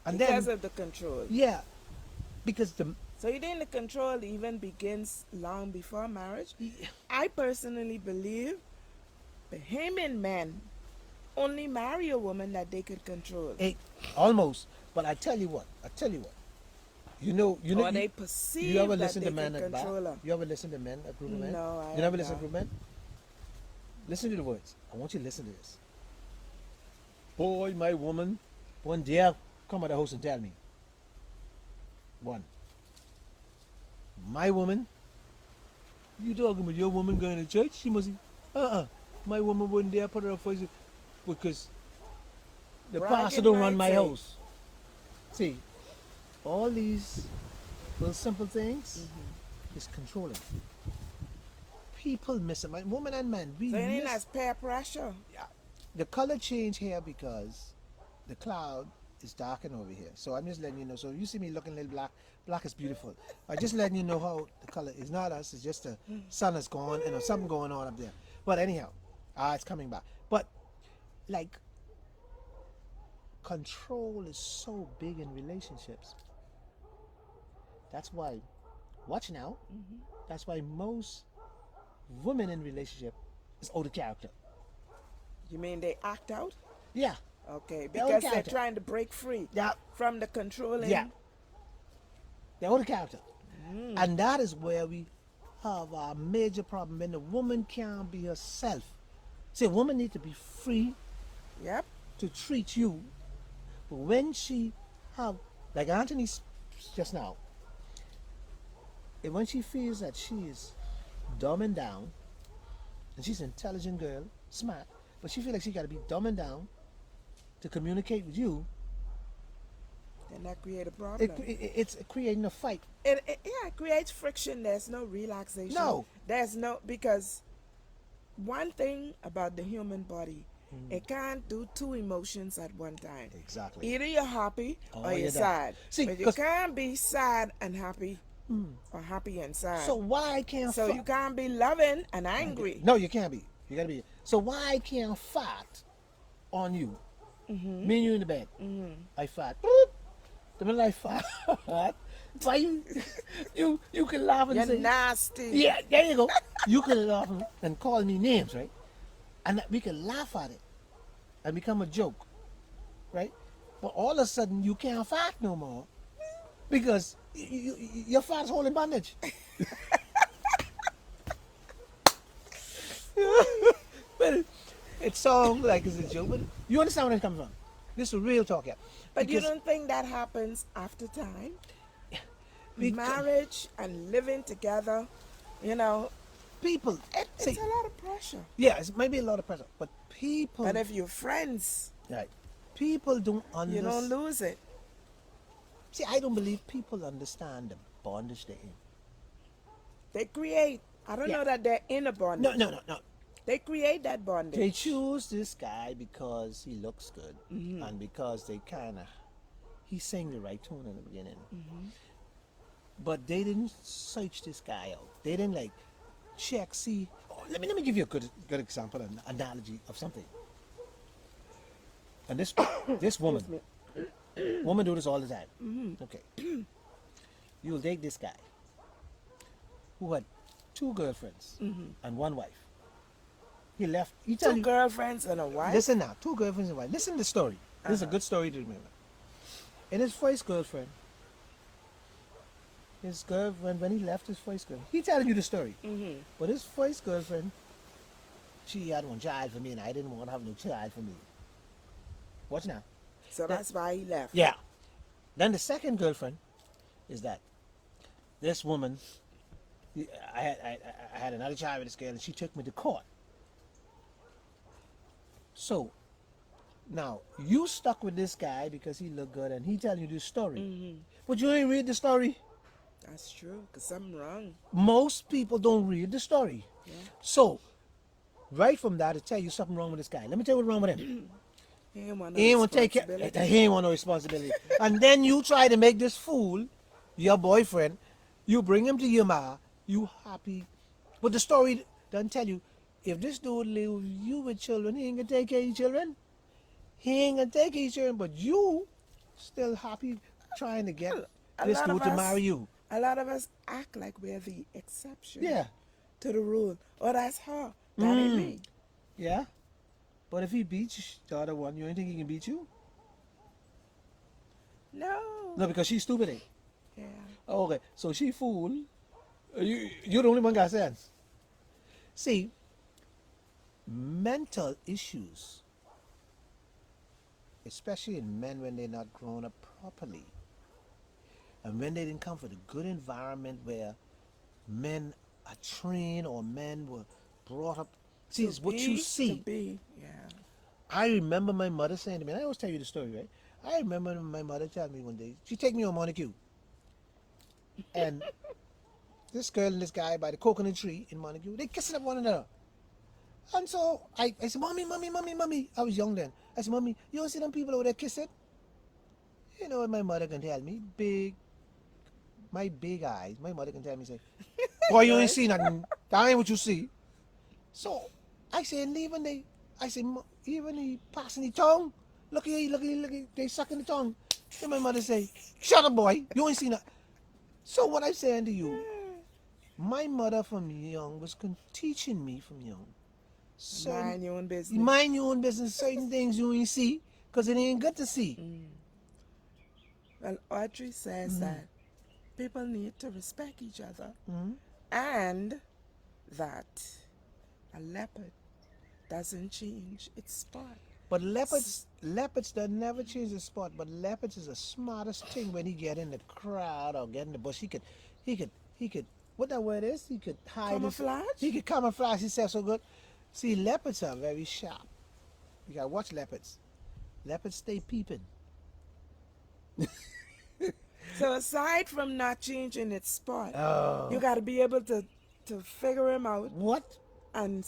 And Because then, of the control. yeah, because So you think the control even begins long before marriage? I personally believe Bahamian men only marry a woman that they could control. almost. But I tell you what. You know. Or they perceive You ever that listen they to men can at bar? control her. You ever listen to men, a group of men? No, I You never have listen to a not. group of men? Listen to the words. I want you to listen to this. Boy, my woman, one day come at the house and tell me. One. My woman, you talking about your woman going to church? She must my woman wouldn't dare put her up for you because the Bragging pastor don't run my rights, eh? house. See, all these little simple things is controlling. People miss it. Woman and man, we So you think miss. that's peer pressure? the color change here because the cloud is darkened over here. So I'm just letting you know. So if you see me looking a little black, black is beautiful. I'm just letting you know how the color is not us. It's just the sun is gone and there's something going on up there. But anyhow, it's coming back. But like control is so big in relationships. That's why, watch now. That's why most women in relationship is out of character. You mean they act out? Yeah, Okay, they're out because of they're character. trying to break free Yeah, from the controlling. yeah, they're out of character. And that is where we have our major problem when the woman can't be herself. See, a woman needs to be free Yep. to treat you, but when she have, like Anthony just now, and when she feels that she is dumb and down, and she's an intelligent girl, smart, but she feels like she got to be dumb and down to communicate with you, Then that create a problem. it's creating a fight. Yeah, it creates friction. There's no relaxation. No. There's no, because one thing about the human body, it can't do two emotions at one time. Exactly. Either you're happy Or or you're you're sad. down. See, but you 'cause- can't be sad and happy or happy and sad. So why can't So you can't be loving and angry. No, you can't be. You gotta be. So why can't fart on you? Me and you in the bed. I fart. Boop. The minute I fart, why you can laugh and You're say, nasty. yeah, there you go. You can laugh and call me names, right? And we can laugh at it and become a joke, right? But all of a sudden you can't fart no more because your fart's holding bondage. But it sounds like it's a joke, but you understand where I'm coming from. This is real talk, yeah. But you Because- don't think that happens after time? Because- Marriage and living together, you know, people, it's see, a lot of pressure. yeah, it might be a lot of pressure, but people, But if you're friends, right? People don't you understand. don't lose it. See, I don't believe people understand the bondage they're in. They create. I don't Yeah. know that they're in a bondage. No. They create that bondage. They choose this guy because he looks good and because they kind of, he sang the right tone in the beginning. But they didn't search this guy out. They didn't like check, see. Oh, let me give you a good example, an analogy of something. And this woman do this all the time. Okay, you'll date this guy who had 2 girlfriends and 1 wife. He left. He tell Two you, girlfriends and a wife. listen now, 2 girlfriends and 1 wife. Listen to the story. This is a good story to remember. And his first girlfriend, when he left his first girlfriend, he telling you the story. But his first girlfriend, she had 1 child for me, and I didn't want to have no child for me. Watch now. So that's why he left. Yeah. Then the second girlfriend is that this woman, I had another child with this girl, and she took me to court. So now you stuck with this guy because he looked good and he telling you this story. But you ain't read the story. That's true, because something wrong. Most people don't read the story. Yeah. So right from that, to tell you something wrong with this guy. Let me tell you what's wrong with him. He ain't want no He ain't want to take care. responsibility. He ain't want no responsibility. And then you try to make this fool your boyfriend. You bring him to your ma. You happy. But the story doesn't tell you, if this dude leave you with children, he ain't gonna take care of your children. He ain't gonna take care of your children, but you still happy trying to get A this lot of dude to us- marry you. A lot of us act like we're the exception Yeah. to the rule. Oh, that's her. That ain't me. Yeah. But if he beats the other one, you ain't think he can beat you? No. No, because she's stupid. Eh? Yeah. Oh, okay, so she fool. You're the only one got sense. See, mental issues, especially in men when they're not grown up properly, and when they didn't come from a good environment where men are trained or men were brought up. See, it's what you To see. be. Yeah. I remember my mother saying to me, and I always tell you the story, right? I remember my mother telling me one day, she take me on Montague. And this girl and this guy by the coconut tree in Montague, they kissing up one another. And so I said, Mommy, Mommy, Mommy, Mommy. I was young then. I said, Mommy, you don't see them people over there kissing? You know what my mother can tell me? My big eyes. My mother can tell me, say, boy, you ain't Good. see nothing. That ain't what you see. So I said, and even they, I said, even he passing the tongue. Look at, look at, they sucking the tongue. Then my mother say, shut up, boy. You ain't seen that. So what I'm saying to you, my mother from young was teaching me from young. Certain, Mind your own you business. mind your own business. Certain things you ain't see, cause it ain't good to see. Well, Audrey says that people need to respect each other Mhm. and that a leopard doesn't change its spot. But leopards that never change the spot. But leopards is the smartest thing when he get in the crowd or get in the bush. He could. What that word is? He could hide his. Camouflage? He could camouflage himself so good. See, leopards are very sharp. You gotta watch leopards. Leopards stay peeping. So aside from not changing its spot, you Oh, got to be able to figure him out what? and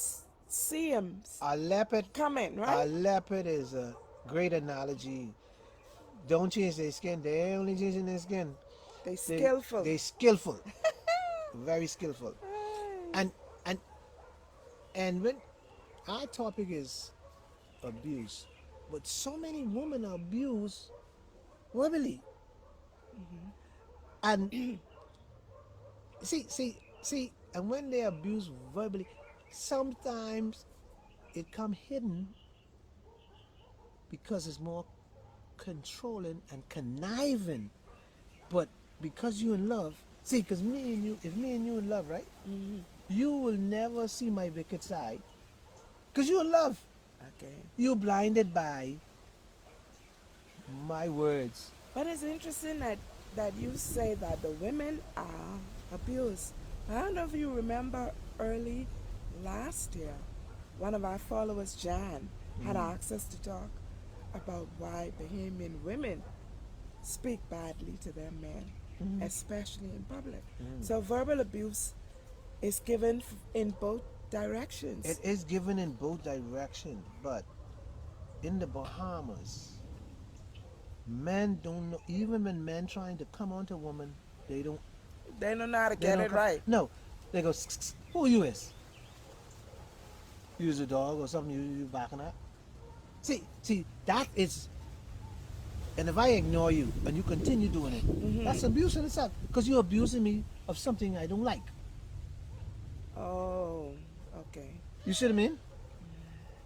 see him A leopard. coming, A right? leopard is a great analogy. Don't change their skin. They only changing their skin. They They skillful. they skillful, very skillful. And and and when our topic is abuse, but so many women are abused verbally. And and when they abuse verbally, sometimes it come hidden because it's more controlling and conniving. But because you in love, see, because me and you, if me and you in love, right? You will never see my wicked side. Because you in love. Okay. You blinded by my words. But it's interesting that you say that the women are abused. I don't know if you remember early last year, one of our followers, Jan, had asked us to talk about why Bahamian women speak badly to their men, especially in public. So verbal abuse is given in both It directions. is given in both directions, but in the Bahamas, men don't know. Even when men trying to come onto a woman, they don't. They don't know how to They get don't it come. right. No, they go. Who you is? You is a dog or something? You backing up? See, that is. And if I ignore you and you continue doing it, that's abuse in itself. Because you're abusing me of something I don't like. Oh, okay. You see what I mean?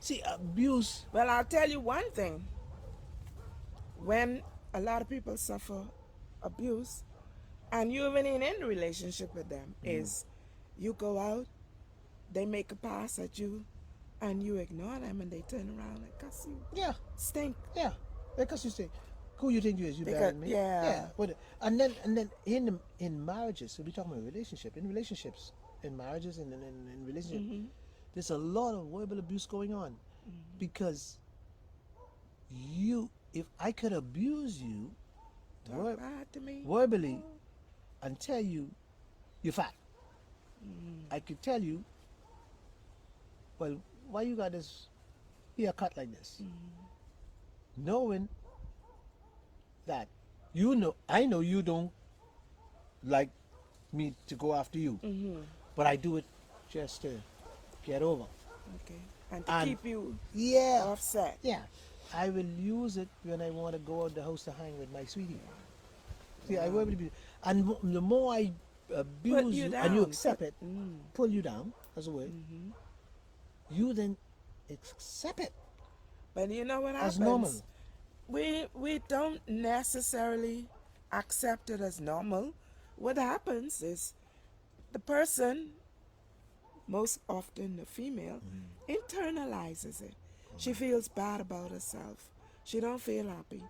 See, abuse. Well, I'll tell you one thing. When a lot of people suffer abuse and you even ain't in a relationship with them, is you go out, they make a pass at you, and you ignore them and they turn around and cuss you. Yeah, Stink. yeah. Because you say, who you think you is? You better Because, than me? yeah. Yeah. And then in marriages, so we talking about relationship. In relationships, in marriages, and in relationships, there's a lot of verbal abuse going on because if I could abuse you Talk bad to me. verbally and tell you you're fat, I could tell you, well, why you got this haircut like this, knowing that I know you don't like me to go after you, but I do it just to get over. Okay. And to And keep you yeah, offset. yeah, I will use it when I want to go out the house to hang with my sweetie. See, I Wow. will be, and the more I Put abuse you you and you down. accept it, pull you down as a word, you then accept it But you know what as normal. happens? We don't necessarily accept it as normal. What happens is the person, most often the female, internalizes it. She feels bad about herself. She don't feel happy.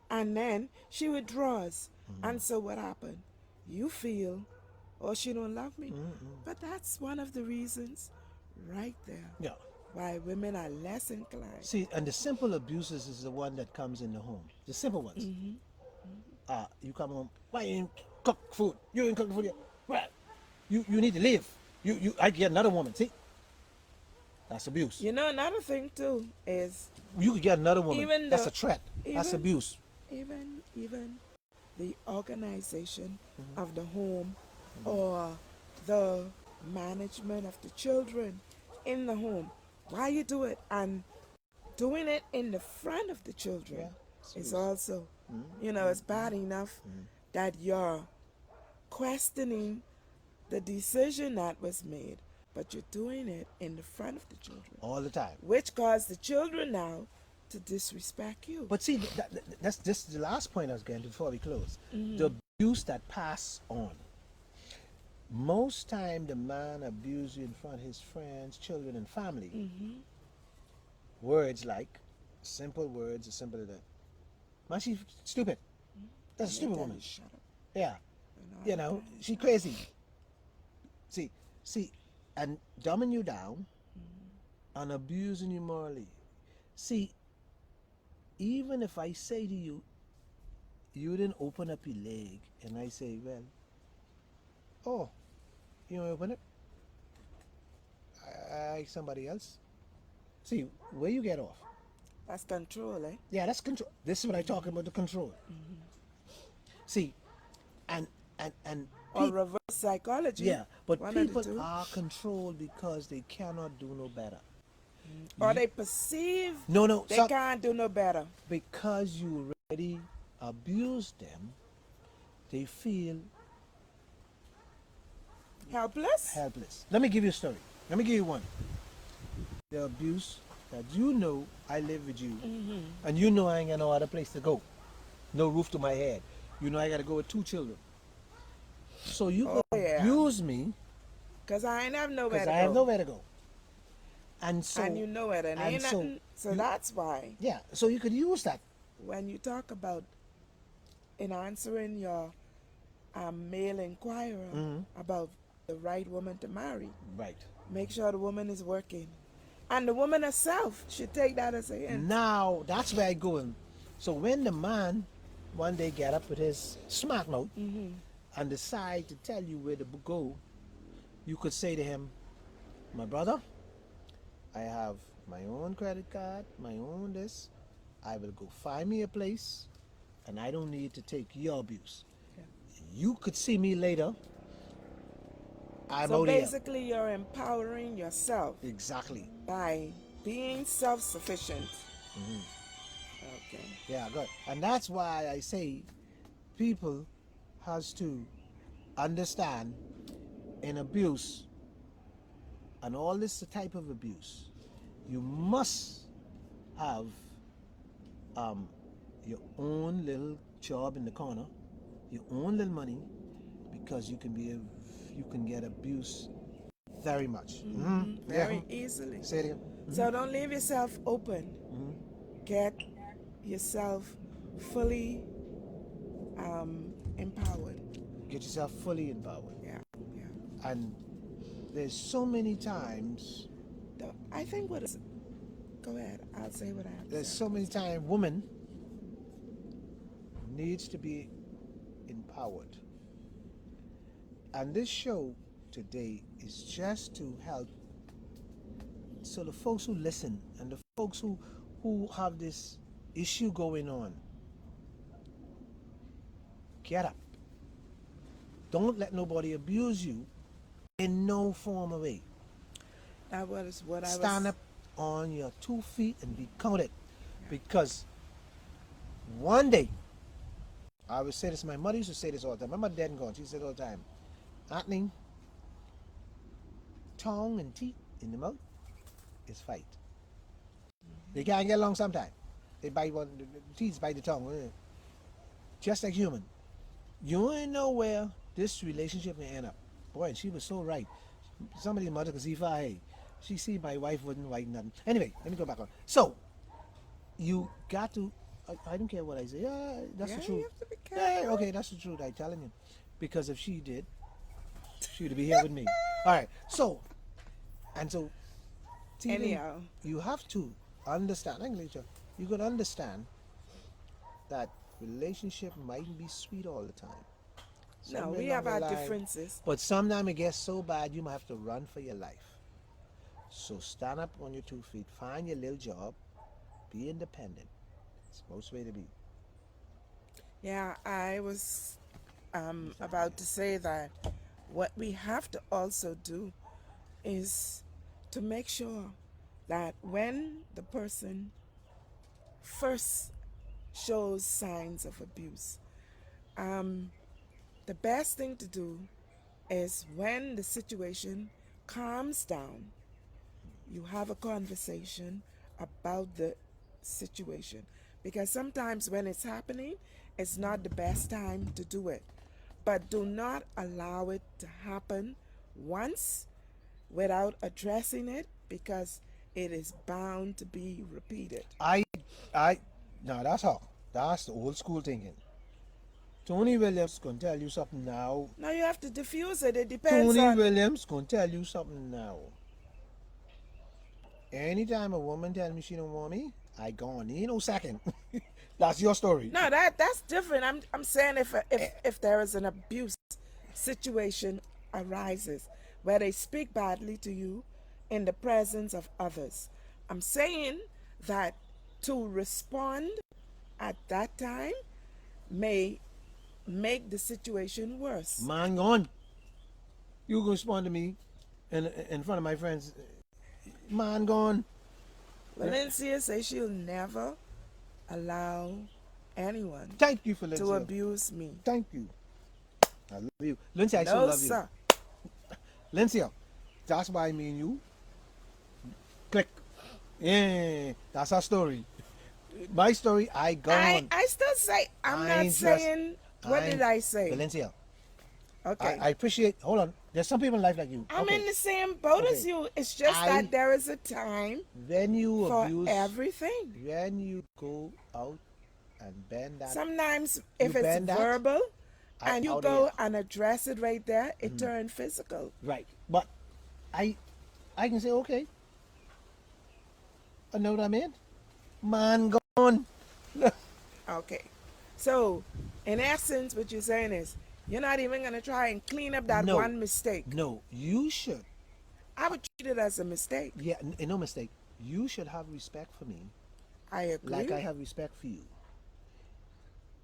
And then she withdraws. And so what happened? You feel, oh, she don't love me. But that's one of the reasons right there Yeah. why women are less inclined. See, and the simple abuses is the one that comes in the home. The simple ones. You come home. Why you ain't cook food? You ain't cook food yet. Well, you need to leave. I get another woman. See, That's abuse. You know, another thing too is You could get another woman. even That's the a threat. That's even abuse. even the organization Mm-hmm. of the home or the management of the children in the home. Why you do it and doing it in the front of the children Yeah, it's is abuse. also, Mm-hmm. you know, it's bad enough that you're questioning the decision that was made, but you're doing it in the front of the children, All the time. which caused the children now to disrespect you. But see, that's this is the last point I was getting to before we close. The abuse that pass on. Most time, the man abuse you in front of his friends, children, and family. Words like simple words, as simple as that. Man, she's stupid. That's a And they stupid tell woman. you shut up Yeah, and all you the know, time. she crazy. See, and dumbing you down and abusing you morally. See, even if I say to you, you didn't open up your leg, and I say, well, oh, you don't open it? I somebody else. See, where you get off. That's control, eh? Yeah, that's control. This is what I'm talking about, the control. See, and and Or reverse psychology. yeah, but One of the people two. are controlled because they cannot do no better. Or they perceive No, they so can't do no better. because you already abused them, they feel Helpless? helpless. Let me give you a story. Let me give you one. The abuse that you know I live with you, and you know I ain't got no other place to go, no roof to my head. You know I got to go with 2 children. So you Oh, could yeah. abuse me Because I ain't have nowhere because to I have go. nowhere to go. And so, And you know it, and and ain't so nothing. So you- that's why yeah, so you could use that. when you talk about in answering your male inquirer about the right woman to marry, Right. make sure the woman is working. And the woman herself should take that as a hint. Now that's where I go in. So when the man one day get up with his smart mouth and decide to tell you where to go, you could say to him, my brother, I have my own credit card, my own this. I will go find me a place and I don't need to take your abuse. Yeah. You could see me later. I'm So out here. basically, you're empowering yourself Exactly. by being self-sufficient. Okay. Yeah, good. And that's why I say people has to understand in abuse and all this type of abuse, you must have um, your own little job in the corner, your own little money, because you can get abuse very much. Very Yeah. easily. Say it again. So don't leave yourself open. Get yourself fully empowered. Get yourself fully empowered. Yeah, yeah. And there's so many times, I think what is. Go ahead. I'll say what I have to there's say. so many times woman needs to be empowered. And this show today is just to help so the folks who listen and the folks who have this issue going on, get up. Don't let nobody abuse you in no form of way. That was what I was. Stand up on your 2 feet and be counted. Because one day, I would say this, my mother used to say this all the time. My mother dead and gone, she said all the time, Anthony, tongue and teeth in the mouth is fight. They can't get along sometimes. They bite one, the teeth bite the tongue. Just like human. You ain't know where this relationship may end up. Boy, and she was so right. Somebody's mother could see fire. Hey, she see my wife wouldn't write nothing. Anyway, let me go back on. So, you got to, I don't care what I say. Yeah, that's Yeah, the you truth. have to be Yeah, careful. okay, that's the truth. I'm telling you. Because if she did, she would be here with me. All right, so, and so, Anyhow. you have to understand, you could understand that relationship mightn't be sweet all the time. No, Somewhere we along have the our line, differences. but sometimes it gets so bad you might have to run for your life. So stand up on your 2 feet, find your little job, be independent. It's the most way to be. Yeah, I was Who's that about there? to say that what we have to also do is to make sure that when the person first shows signs of abuse, um, the best thing to do is when the situation calms down, you have a conversation about the situation. Because sometimes when it's happening, it's not the best time to do it. But do not allow it to happen once without addressing it, because it is bound to be repeated. I, I, no, that's how. That's the old school thinking. Tony Williams gonna tell you something now. Now you have to diffuse it. It depends Tony on. Williams gonna tell you something now. Anytime a woman tell me she don't want me, I gone. Ain't no second. That's your story. No, that's different. I'm saying if there is an abuse situation arises where they speak badly to you in the presence of others, I'm saying that to respond at that time may make the situation worse. Man gone. You gonna respond to me in front of my friends. Man gone. Valencia says she'll never allow anyone Thank you, to Valencia. abuse me. Thank you. I love you. Lindsay, I so No, love you. sir. Lindsay, that's why me and you click. Yeah, that's our story. My story, I gone. I still say I'm I not ain't just- saying. What I'm- did I say? Valencia, Okay. I appreciate. Hold on. There's some people in life like you. I'm Okay. in the same boat as Okay. you. It's just I- that there is a time When you for abuse, everything. when you go out and bend that, Sometimes if You it's bend that, verbal I and you out of go here. and address it right there, it turns physical. right? But I can say okay. I know what I mean. Man gone. Okay. So, in essence, what you're saying is you're not even going to try and clean up that No. one mistake. No, you should. I would treat it as a mistake. Yeah, no mistake. You should have respect for me, I agree. like I have respect for you.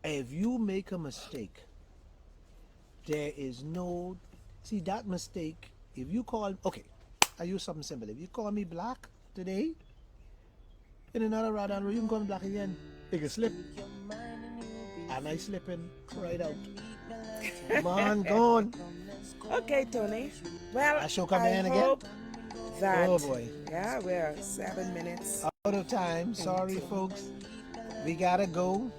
If you make a mistake, there is no. See that mistake. If you call, okay, I use something simple. If you call me black today, in another ride down the road, you can call me black again. It can slip, and I slipping right out. Man gone. Okay, Tony. Well, I shall come I in again? hope that. Oh boy. Yeah, we're 7 minutes. Out of time. Sorry, folks. We gotta go.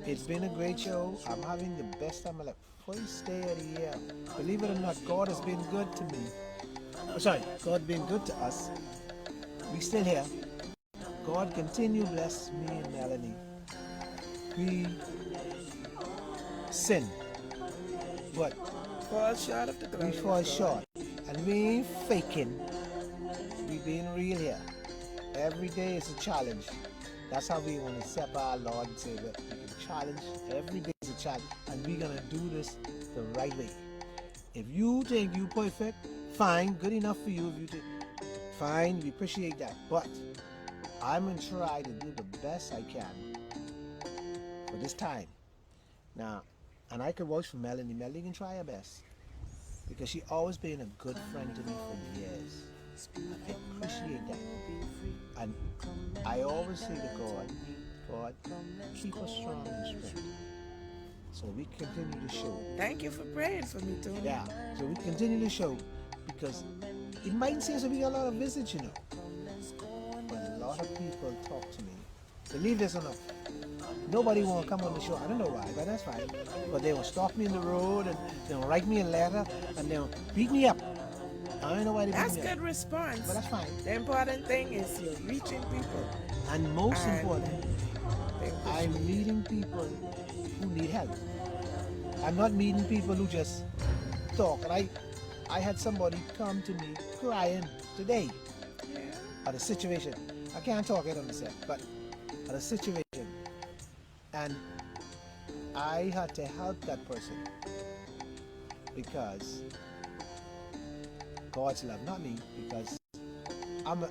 It's been a great show. I'm having the best time of my life. First day of the year. Believe it or not, God has been good to me. Oh, sorry, God been good to us. We still here. God continue bless me and Melanie. We sin, but Fall short of the glory. we of fall God. short, and we ain't faking. We being real here. Every day is a challenge. That's how we want to accept our Lord and Savior. We can challenge. Every day is a challenge, and we're gonna do this the right way. If you think you perfect, fine, good enough for you. If you think fine, we appreciate that. But I'm gonna try to do the best I can for this time. Now, and I can vouch for Melanie. Melanie can try her best because she always been a good friend to me for years. And I appreciate that. And I always say to God, God, keep us strong in strength. So we continue to show. Thank you for praying for me, Tony. Yeah. So we continue to show because it might seem as we got a lot of visits, you know. But a lot of people talk to me. Believe this or not. Nobody won't come on the show. I don't know why, but that's fine. But they will stop me in the road and they'll write me a letter and they'll beat me up. I don't know why they beat That's me good up. response. But that's fine. The important thing is you're reaching people. And most And important, they push I'm you. meeting people who need help. I'm not meeting people who just talk. And I had somebody come to me crying today Yeah. at a situation. I can't talk it on the set, but at a situation. And I had to help that person because God's love, not me, because I'm a,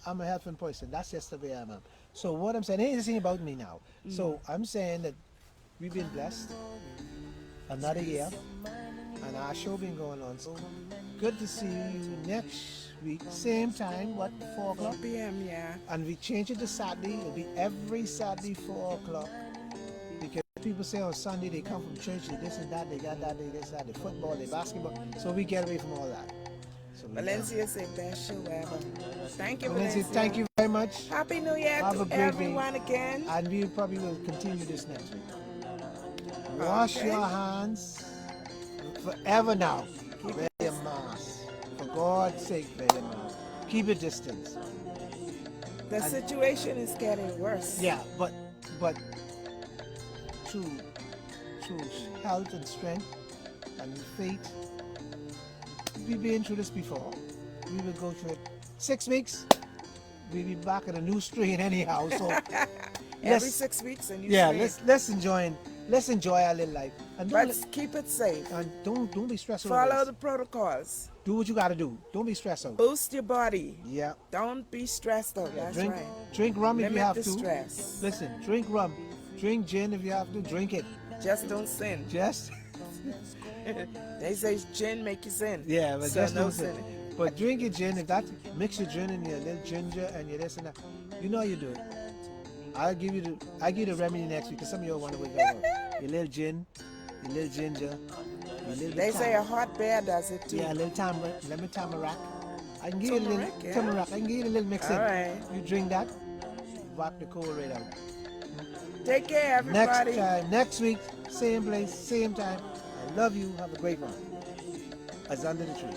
I'm a helping person. That's just the way I am. So what I'm saying, ain't anything about me now. So I'm saying that we've been blessed another year, and our show been going on. So good to see you next week, same time, what, 4 o'clock? PM, yeah. And we change it to Saturday. It'll be every Saturday 4 o'clock. Because people say on Sunday they come from church, they this and that, they got that, they this, that, they football, they basketball. So we get away from all that. So Valencia said best show ever. Thank you, Valencia, Valencia. thank you very much. Happy New Year Have a to great everyone day. again. And we probably will continue this next week. Wash Okay. your hands forever now. Wear your mask. For God's sake, wear your mask. Keep a distance. The situation is getting worse. Yeah, but through health and strength and faith, we've been through this before. We will go through it. 6 weeks, we'll be back at a new strain anyhow. So Every 6 weeks and you yeah, stay. let's enjoy our little life. And But keep it safe. don't be stressed over Follow this. the protocols. Do what you gotta do. Don't be stressed out. Boost your body. Yeah. Don't be stressed out. That's drink right. drink rum if you Limit have the to. stress. Listen, drink rum. Drink gin if you have to. Drink it. Just don't sin. Just They say gin make you sin. yeah, but So just no don't sin. sinning. But drink your gin. If that mix your gin and your little ginger and your this and that, you know how you do it. I'll give you the remedy next week because some of y'all want to wake up. Your little gin, your little ginger, your little They say a tam- hot bear does it too. yeah, a little lemon tamarack. I can give you a little Turmeric, yeah. tamarack. I can give you a little mix in. All right. You drink that, whack the cold right out. Take care, everybody. Next week, same place, same time. I love you. Have a great one. As under the tree.